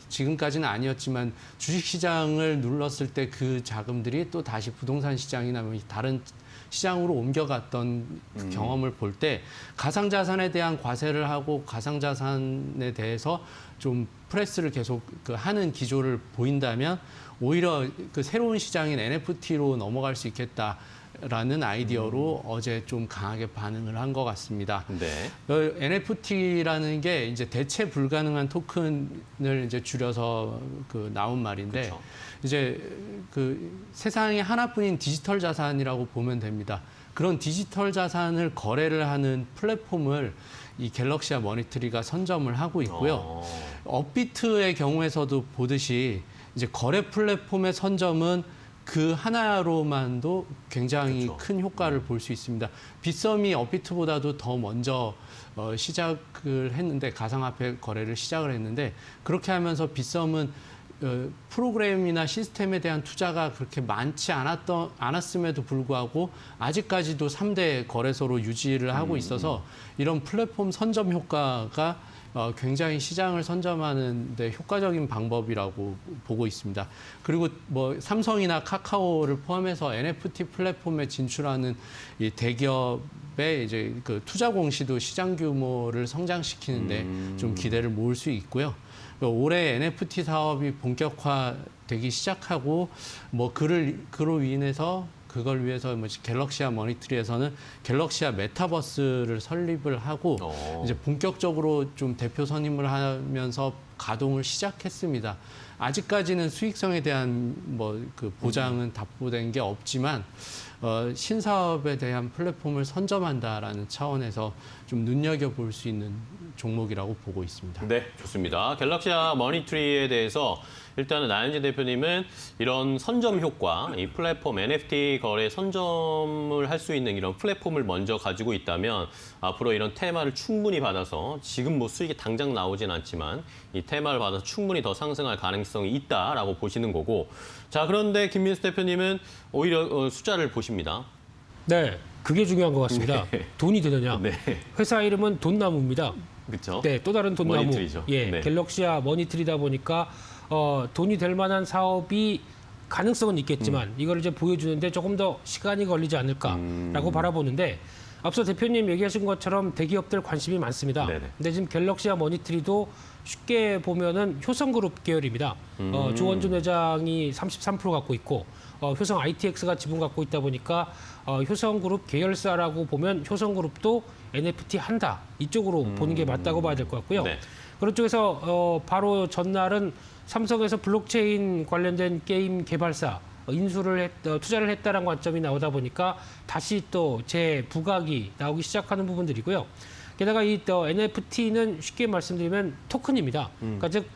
지금까지는 아니었지만 주식시장을 눌렀을 때 그 자금들이 또 다시 부동산 시장이나 뭐 다른 시장으로 옮겨갔던 그 경험을 볼 때 가상자산에 대한 과세를 하고 가상자산에 대해서 좀 프레스를 계속 하는 기조를 보인다면 오히려 그 새로운 시장인 NFT로 넘어갈 수 있겠다라는 아이디어로 어제 좀 강하게 반응을 한 것 같습니다. 네. NFT라는 게 이제 대체 불가능한 토큰을 이제 줄여서 그 나온 말인데 그쵸. 이제 그 세상에 하나뿐인 디지털 자산이라고 보면 됩니다. 그런 디지털 자산을 거래를 하는 플랫폼을 이 갤럭시와 머니트리가 선점을 하고 있고요. 업비트의 경우에서도 보듯이 이제 거래 플랫폼의 선점은 그 하나로만도 굉장히 그렇죠. 큰 효과를 볼 수 있습니다. 빗썸이 업비트보다도 더 먼저 시작을 했는데 가상화폐 거래를 시작을 했는데 그렇게 하면서 빗썸은 프로그램이나 시스템에 대한 투자가 그렇게 많지 않았음에도 불구하고 아직까지도 3대 거래소로 유지를 하고 있어서 이런 플랫폼 선점 효과가 굉장히 시장을 선점하는 데 효과적인 방법이라고 보고 있습니다. 그리고 뭐 삼성이나 카카오를 포함해서 NFT 플랫폼에 진출하는 이 대기업의 이제 그 투자 공시도 시장 규모를 성장시키는데 좀 기대를 모을 수 있고요. 올해 NFT 사업이 본격화되기 시작하고 뭐 그로 인해서 그걸 위해서 뭐 갤럭시와 머니트리에서는 갤럭시와 메타버스를 설립을 하고 이제 본격적으로 좀 대표 선임을 하면서 가동을 시작했습니다. 아직까지는 수익성에 대한 뭐 그 보장은 답보된 게 없지만 신사업에 대한 플랫폼을 선점한다라는 차원에서 좀 눈여겨볼 수 있는 종목이라고 보고 있습니다. 네, 좋습니다. 갤럭시와 머니트리에 대해서 일단은 나현진 대표님은 이런 선점 효과, 이 플랫폼 NFT 거래 선점을 할 수 있는 이런 플랫폼을 먼저 가지고 있다면 앞으로 이런 테마를 충분히 받아서 지금 뭐 수익이 당장 나오진 않지만 이 테마를 받아서 충분히 더 상승할 가능성이 있다라고 보시는 거고. 자, 그런데 김민수 대표님은 오히려 숫자를 보십니다. 네, 그게 중요한 것 같습니다. 네. 돈이 되느냐. 네. 회사 이름은 돈나무입니다. 그렇죠? 네, 또 다른 돈나무. 머니트리죠. 예, 네. 갤럭시와 머니트리다 보니까 돈이 될 만한 사업이 가능성은 있겠지만 이걸 이제 보여주는데 조금 더 시간이 걸리지 않을까라고 바라보는데 앞서 대표님 얘기하신 것처럼 대기업들 관심이 많습니다. 네네. 근데 지금 갤럭시와 머니트리도 쉽게 보면은 효성그룹 계열입니다. 조원준 회장이 33% 갖고 있고 효성 ITX가 지분 갖고 있다 보니까 효성그룹 계열사라고 보면 효성그룹도 NFT 한다. 이쪽으로 보는 게 맞다고 봐야 될 것 같고요. 네. 그런 쪽에서 바로 전날은 삼성에서 블록체인 관련된 게임 개발사 인수를 투자를 했다는 관점이 나오다 보니까 다시 또 재부각이 나오기 시작하는 부분들이고요. 게다가 이 NFT는 쉽게 말씀드리면 토큰입니다. 그러니까 즉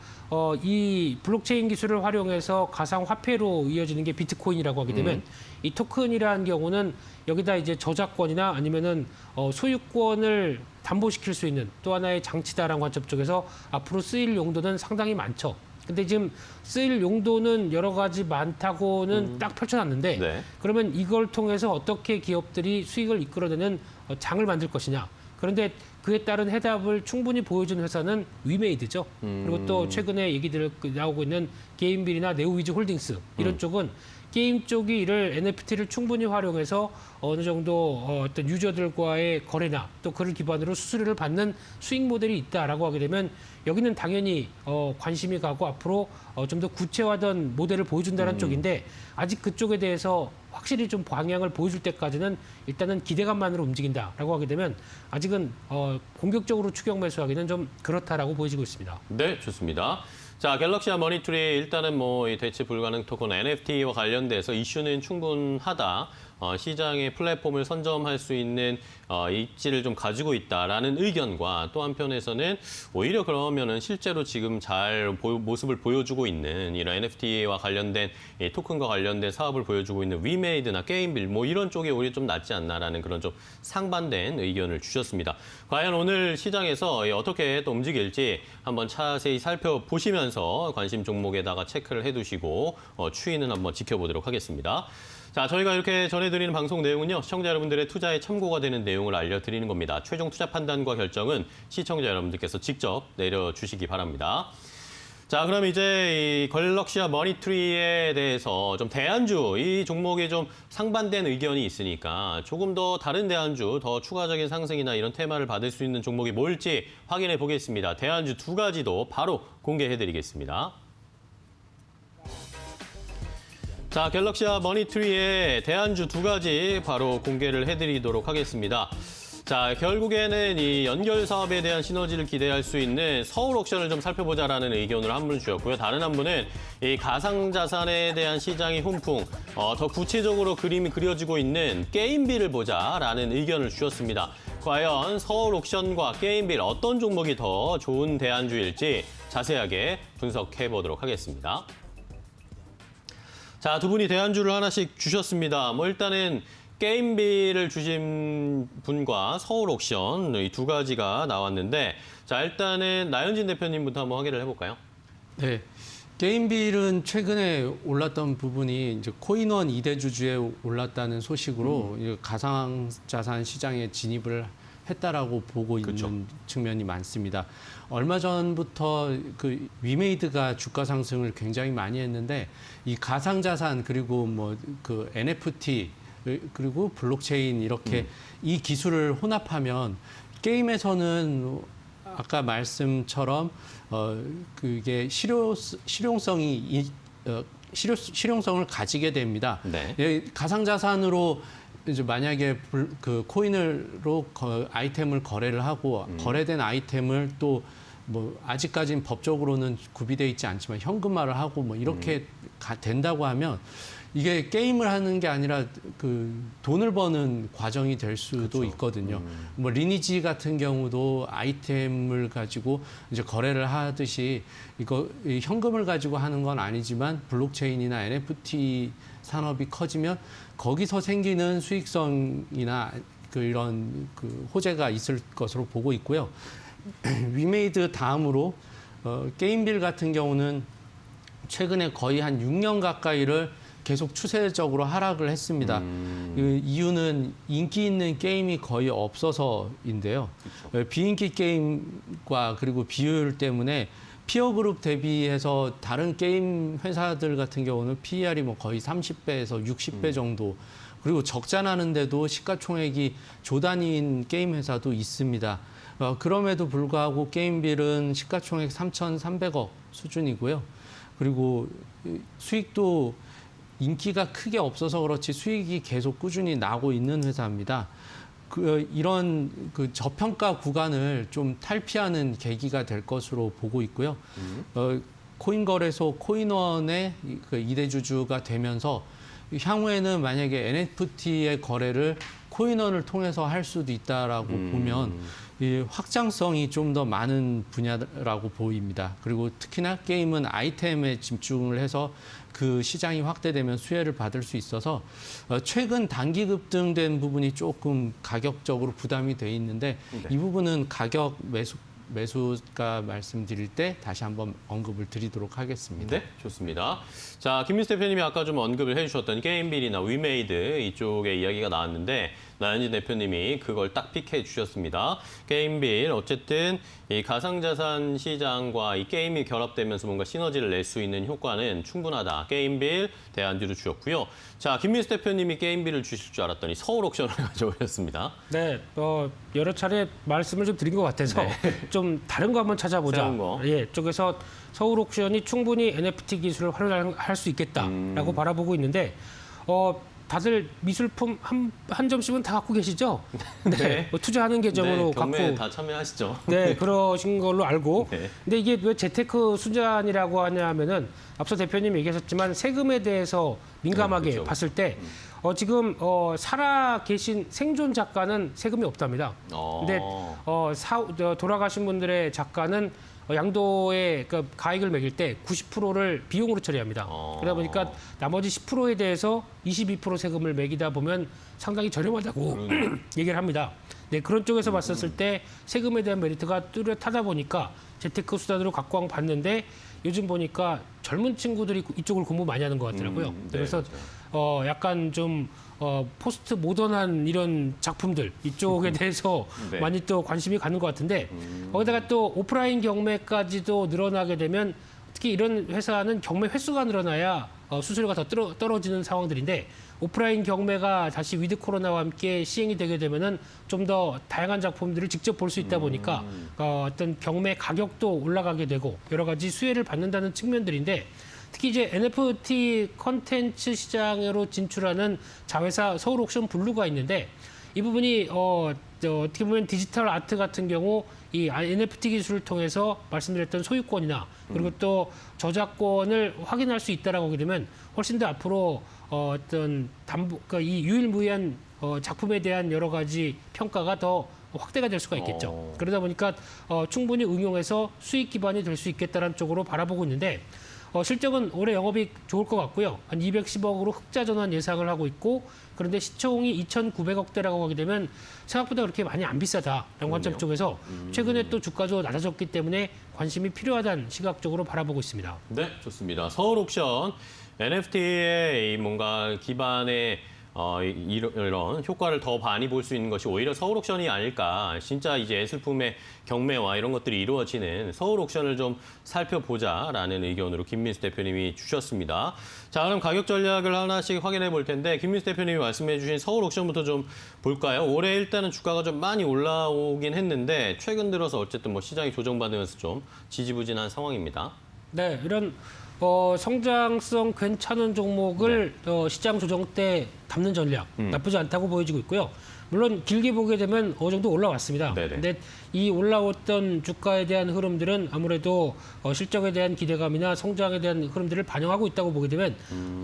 이 블록체인 기술을 활용해서 가상 화폐로 이어지는 게 비트코인이라고 하게 되면 이 토큰이라는 경우는 여기다 이제 저작권이나 아니면은 소유권을 담보시킬 수 있는 또 하나의 장치다라는 관점 쪽에서 앞으로 쓰일 용도는 상당히 많죠. 근데 지금 쓰일 용도는 여러 가지 많다고는 딱 펼쳐놨는데 네. 그러면 이걸 통해서 어떻게 기업들이 수익을 이끌어내는 장을 만들 것이냐. 그런데 그에 따른 해답을 충분히 보여준 회사는 위메이드죠. 그리고 또 최근에 얘기들 나오고 있는 게임빌이나 네오위즈 홀딩스 이런 쪽은 게임 쪽이 이를 NFT를 충분히 활용해서 어느 정도 어떤 유저들과의 거래나 또 그를 기반으로 수수료를 받는 수익 모델이 있다라고 하게 되면 여기는 당연히 관심이 가고 앞으로 좀 더 구체화된 모델을 보여준다는 쪽인데 아직 그쪽에 대해서 확실히 좀 방향을 보여줄 때까지는 일단은 기대감만으로 움직인다라고 하게 되면 아직은 공격적으로 추격 매수하기는 좀 그렇다라고 보여지고 있습니다. 네, 좋습니다. 자, 갤럭시와 머니투리 일단은 뭐 이 대체 불가능 토큰 NFT와 관련돼서 이슈는 충분하다. 시장의 플랫폼을 선점할 수 있는 입지를 좀 가지고 있다라는 의견과 또 한편에서는 오히려 그러면은 실제로 지금 잘 모습을 보여주고 있는 이런 NFT와 관련된 이 토큰과 관련된 사업을 보여주고 있는 위메이드나 게임빌 뭐 이런 쪽이 오히려 좀 낫지 않나라는 그런 좀 상반된 의견을 주셨습니다. 과연 오늘 시장에서 어떻게 또 움직일지 한번 자세히 살펴보시면서 관심 종목에다가 체크를 해두시고 추이는 한번 지켜보도록 하겠습니다. 자, 저희가 이렇게 전해드리는 방송 내용은요, 시청자 여러분들의 투자에 참고가 되는 내용을 알려드리는 겁니다. 최종 투자 판단과 결정은 시청자 여러분들께서 직접 내려주시기 바랍니다. 자, 그럼 이제 이 갤럭시와 머니트리에 대해서 좀 대안주, 이 종목에 좀 상반된 의견이 있으니까 조금 더 다른 대안주, 더 추가적인 상승이나 이런 테마를 받을 수 있는 종목이 뭘지 확인해 보겠습니다. 대안주 두 가지도 바로 공개해 드리겠습니다. 자, 갤럭시와 머니트리의 대안주 두 가지 바로 공개를 해드리도록 하겠습니다. 자, 결국에는 이 연결 사업에 대한 시너지를 기대할 수 있는 서울 옥션을 좀 살펴보자라는 의견을 한 분 주셨고요. 다른 한 분은 이 가상자산에 대한 시장의 훈풍, 더 구체적으로 그림이 그려지고 있는 게임빌을 보자라는 의견을 주셨습니다. 과연 서울 옥션과 게임빌 어떤 종목이 더 좋은 대안주일지 자세하게 분석해 보도록 하겠습니다. 자, 두 분이 대안주를 하나씩 주셨습니다. 뭐 일단은 게임비를 주신 분과 서울 옥션 이 두 가지가 나왔는데, 자, 일단은 나현진 대표님부터 한번 확인을 해볼까요? 네. 게임빌은 최근에 올랐던 부분이 이제 코인원 2대 주주에 올랐다는 소식으로 이제 가상자산 시장에 진입을 했다라고 보고 있는 그쵸. 측면이 많습니다. 얼마 전부터 그 위메이드가 주가 상승을 굉장히 많이 했는데 이 가상자산 그리고 뭐 그 NFT 그리고 블록체인 이렇게 이 기술을 혼합하면 게임에서는 아까 말씀처럼 그게 실용성이 실용성을 가지게 됩니다. 네. 가상자산으로 이제 만약에 그 코인으로 아이템을 거래를 하고 거래된 아이템을 또 뭐 아직까지는 법적으로는 구비돼 있지 않지만 현금화를 하고 뭐 이렇게 된다고 하면 이게 게임을 하는 게 아니라 그 돈을 버는 과정이 될 수도 그렇죠. 있거든요. 뭐 리니지 같은 경우도 아이템을 가지고 이제 거래를 하듯이 이거 현금을 가지고 하는 건 아니지만 블록체인이나 NFT 산업이 커지면 거기서 생기는 수익성이나 그 이런 그 호재가 있을 것으로 보고 있고요. 위메이드 다음으로 게임빌 같은 경우는 최근에 거의 한 6년 가까이를 계속 추세적으로 하락을 했습니다. 그 이유는 인기 있는 게임이 거의 없어서인데요. 비인기 게임과 그리고 비율 때문에 피어 그룹 대비해서 다른 게임 회사들 같은 경우는 PER이 뭐 거의 30배에서 60배 정도, 그리고 적자나는데도 시가총액이 조 단위인 게임 회사도 있습니다. 그럼에도 불구하고 게임빌은 시가총액 3,300억 수준이고요. 그리고 수익도 인기가 크게 없어서 그렇지 수익이 계속 꾸준히 나고 있는 회사입니다. 이런 그 저평가 구간을 좀 탈피하는 계기가 될 것으로 보고 있고요. 코인거래소 코인원의 그 2대 주주가 되면서 향후에는 만약에 NFT의 거래를 코인원을 통해서 할 수도 있다라고 보면 이 확장성이 좀 더 많은 분야라고 보입니다. 그리고 특히나 게임은 아이템에 집중을 해서 그 시장이 확대되면 수혜를 받을 수 있어서 최근 단기 급등된 부분이 조금 가격적으로 부담이 돼 있는데 이 부분은 가격 매수가 말씀드릴 때 다시 한번 언급을 드리도록 하겠습니다. 네, 좋습니다. 자, 김민수 대표님이 아까 좀 언급을 해주셨던 게임빌이나 위메이드 이쪽의 이야기가 나왔는데 나현진 대표님이 그걸 딱 픽해 주셨습니다. 게임빌, 어쨌든 이 가상자산 시장과 이 게임이 결합되면서 뭔가 시너지를 낼 수 있는 효과는 충분하다. 게임빌 대안주로 주셨고요. 자, 김민수 대표님이 게임빌을 주실 줄 알았더니 서울 옥션을 가져오셨습니다. 네, 여러 차례 말씀을 좀 드린 것 같아서 좀 다른 거 한번 찾아보자. 새로운 거. 예, 쪽에서 서울 옥션이 충분히 NFT 기술을 활용할 수 있겠다라고 바라보고 있는데 다들 미술품 한 점씩은 다 갖고 계시죠? 네. 뭐 투자하는 계정으로 네, 경매에 갖고 다 참여하시죠. 네, 그러신 걸로 알고. 네. 근데 이게 왜 재테크 수단이라고 하냐면은 앞서 대표님이 얘기하셨지만 세금에 대해서 민감하게 그렇죠. 봤을 때 지금 살아 계신 생존 작가는 세금이 없답니다. 근데 돌아가신 분들의 작가는 양도의 그러니까 가액을 매길 때 90%를 비용으로 처리합니다. 그러다 보니까 나머지 10%에 대해서 22% 세금을 매기다 보면 상당히 저렴하다고 얘기를 합니다. 네, 그런 쪽에서 봤었을 때 세금에 대한 메리트가 뚜렷하다 보니까 재테크 수단으로 각광 받는데 요즘 보니까 젊은 친구들이 이쪽을 공부 많이 하는 것 같더라고요. 네, 그래서 약간 좀 포스트 모던한 이런 작품들 이쪽에 대해서 네. 많이 또 관심이 가는 것 같은데 거기다가 또 오프라인 경매까지도 늘어나게 되면 특히 이런 회사는 경매 횟수가 늘어나야 수수료가 더 떨어지는 상황들인데 오프라인 경매가 다시 위드 코로나와 함께 시행이 되게 되면은 좀 더 다양한 작품들을 직접 볼 수 있다 보니까 어떤 경매 가격도 올라가게 되고 여러 가지 수혜를 받는다는 측면들인데 특히 이제 NFT 컨텐츠 시장으로 진출하는 자회사 서울 옥션 블루가 있는데 이 부분이 어떻게 보면 디지털 아트 같은 경우 이 NFT 기술을 통해서 말씀드렸던 소유권이나 그리고 또 저작권을 확인할 수 있다라고 하게 되면 훨씬 더 앞으로 어떤 그러니까 이 유일무이한 작품에 대한 여러 가지 평가가 더 확대가 될 수가 있겠죠. 그러다 보니까 충분히 응용해서 수익 기반이 될 수 있겠다는 쪽으로 바라보고 있는데 실적은 올해 영업이익 좋을 것 같고요. 한 210억으로 흑자 전환 예상을 하고 있고 그런데 시총이 2,900억대라고 하게 되면 생각보다 그렇게 많이 안 비싸다라는 관점 쪽에서 최근에 또 주가도 낮아졌기 때문에 관심이 필요하다는 시각적으로 바라보고 있습니다. 네, 좋습니다. 서울 옥션 NFT의 뭔가 기반의 이런 효과를 더 많이 볼 수 있는 것이 오히려 서울 옥션이 아닐까. 진짜 이제 예술품의 경매와 이런 것들이 이루어지는 서울 옥션을 좀 살펴보자라는 의견으로 김민수 대표님이 주셨습니다. 자, 그럼 가격 전략을 하나씩 확인해 볼 텐데 김민수 대표님이 말씀해 주신 서울 옥션부터 좀 볼까요? 올해 일단은 주가가 좀 많이 올라오긴 했는데 최근 들어서 어쨌든 뭐 시장이 조정받으면서 좀 지지부진한 상황입니다. 네, 이런 성장성 괜찮은 종목을 시장 조정 때 담는 전략 나쁘지 않다고 보여지고 있고요. 물론 길게 보게 되면 어느 정도 올라왔습니다. 네네. 근데 이 올라왔던 주가에 대한 흐름들은 아무래도 실적에 대한 기대감이나 성장에 대한 흐름들을 반영하고 있다고 보게 되면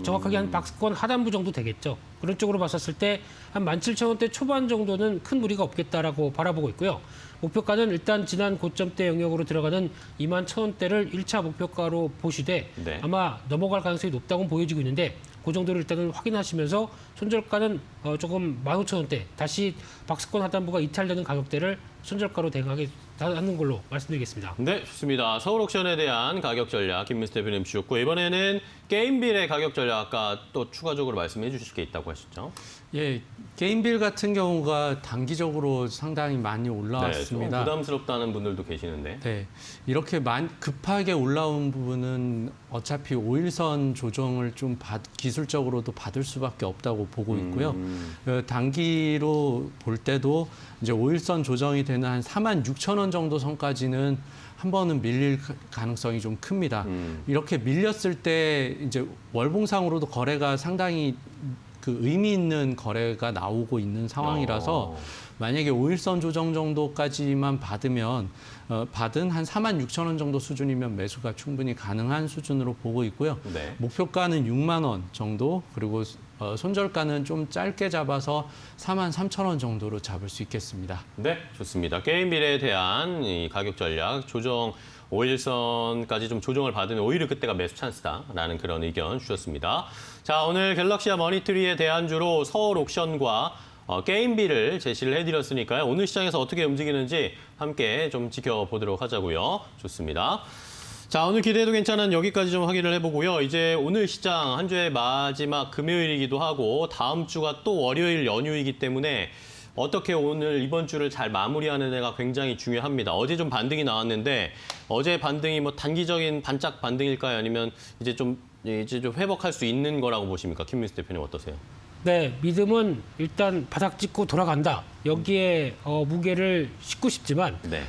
정확하게 한 박스권 하단부 정도 되겠죠. 그런 쪽으로 봤었을 때 한 17,000원대 초반 정도는 큰 무리가 없겠다라고 바라보고 있고요. 목표가는 일단 지난 고점대 영역으로 들어가는 21,000원대를 1차 목표가로 보시되 네. 아마 넘어갈 가능성이 높다고 보여지고 있는데 그 정도를 일단은 확인하시면서 손절가는 조금 15,000원대 다시 박스권 하단부가 이탈되는 가격대를 손절가로 대응하게 하는 걸로 말씀드리겠습니다. 네, 좋습니다. 서울 옥션에 대한 가격 전략 김민수 대표님 주셨고 이번에는 게임빌의 가격 전략 아까 또 추가적으로 말씀해 주실 게 있다고 하셨죠? 예, 게임빌 같은 경우가 단기적으로 상당히 많이 네, 좀 올라왔습니다. 부담스럽다는 분들도 계시는데. 네, 이렇게 급하게 올라온 부분은 어차피 5일선 조정을 좀 기술적으로도 받을 수밖에 없다고 보고 있고요. 단기로 볼 때도 이제 5일선 조정이 되는 한 46,000원 정도 선까지는 한 번은 밀릴 가능성이 좀 큽니다. 이렇게 밀렸을 때 이제 월봉상으로도 거래가 상당히 그 의미 있는 거래가 나오고 있는 상황이라서 만약에 5일선 조정 정도까지만 받으면 받은 한 46,000원 정도 수준이면 매수가 충분히 가능한 수준으로 보고 있고요. 네. 목표가는 6만 원 정도 그리고 손절가는 좀 짧게 잡아서 43,000원 정도로 잡을 수 있겠습니다. 네, 좋습니다. 게임빌에 대한 이 가격 전략 조정 5일선까지 좀 조정을 받으면 오히려 그때가 매수 찬스다라는 그런 의견 주셨습니다. 자, 오늘 갤럭시와 머니트리의 대안주로 서울 옥션과 게임빌을 제시를 해드렸으니까요. 오늘 시장에서 어떻게 움직이는지 함께 좀 지켜보도록 하자고요. 좋습니다. 자, 오늘 기대도 괜찮은 여기까지 좀 확인을 해보고요. 이제 오늘 시장 한 주의 마지막 금요일이기도 하고 다음 주가 또 월요일 연휴이기 때문에 어떻게 오늘 이번 주를 잘 마무리하는 애가 굉장히 중요합니다. 어제 좀 반등이 나왔는데 어제 반등이 뭐 단기적인 반짝 반등일까요? 아니면 이제 좀 회복할 수 있는 거라고 보십니까? 김민수 대표님 어떠세요? 네, 믿음은 일단 바닥 찍고 돌아간다. 여기에 무게를 싣고 싶지만 네.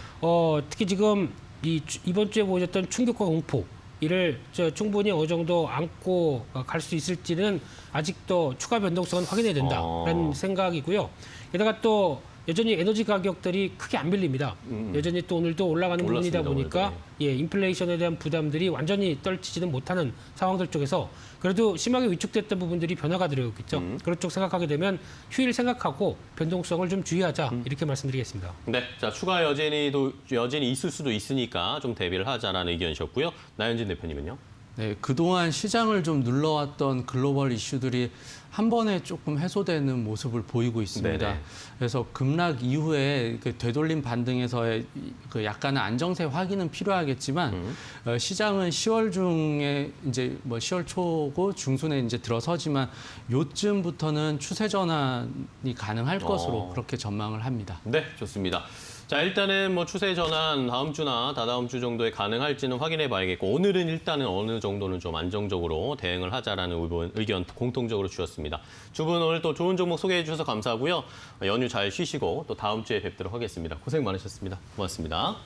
특히 지금 이번 주에 보여줬던 충격과 공포 이를 충분히 어느 정도 안고 갈 수 있을지는 아직도 추가 변동성은 확인해야 된다라는 생각이고요. 게다가 또 여전히 에너지 가격들이 크게 안 밀립니다. 여전히 또 오늘도 올라가는 부분이다 올랐습니다, 보니까 예, 인플레이션에 대한 부담들이 완전히 떨치지는 못하는 상황들 쪽에서 그래도 심하게 위축됐던 부분들이 변화가 들어오겠죠. 그런 쪽 생각하게 되면 휴일 생각하고 변동성을 좀 주의하자 이렇게 말씀드리겠습니다. 네, 자 추가 여진이 있을 수도 있으니까 좀 대비를 하자라는 의견이셨고요. 나현진 대표님은요? 네, 그동안 시장을 좀 눌러왔던 글로벌 이슈들이 한 번에 조금 해소되는 모습을 보이고 있습니다. 네네. 그래서 급락 이후에 그 되돌림 반등에서의 그 약간의 안정세 확인은 필요하겠지만 시장은 10월 중에 이제 뭐 10월 초고 중순에 이제 들어서지만 요쯤부터는 추세 전환이 가능할 것으로 그렇게 전망을 합니다. 네, 좋습니다. 자, 일단은 뭐 추세 전환 다음 주나 다다음 주 정도에 가능할지는 확인해 봐야겠고 오늘은 일단은 어느 정도는 좀 안정적으로 대응을 하자라는 의견 공통적으로 주셨습니다. 두 분 오늘 또 좋은 종목 소개해 주셔서 감사하고요. 연휴 잘 쉬시고 또 다음 주에 뵙도록 하겠습니다. 고생 많으셨습니다. 고맙습니다.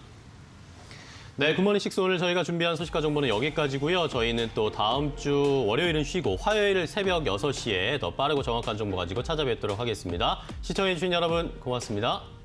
네, 굿모닝 식스 오늘 저희가 준비한 소식과 정보는 여기까지고요. 저희는 또 다음 주 월요일은 쉬고 화요일 새벽 6시에 더 빠르고 정확한 정보 가지고 찾아뵙도록 하겠습니다. 시청해 주신 여러분 고맙습니다.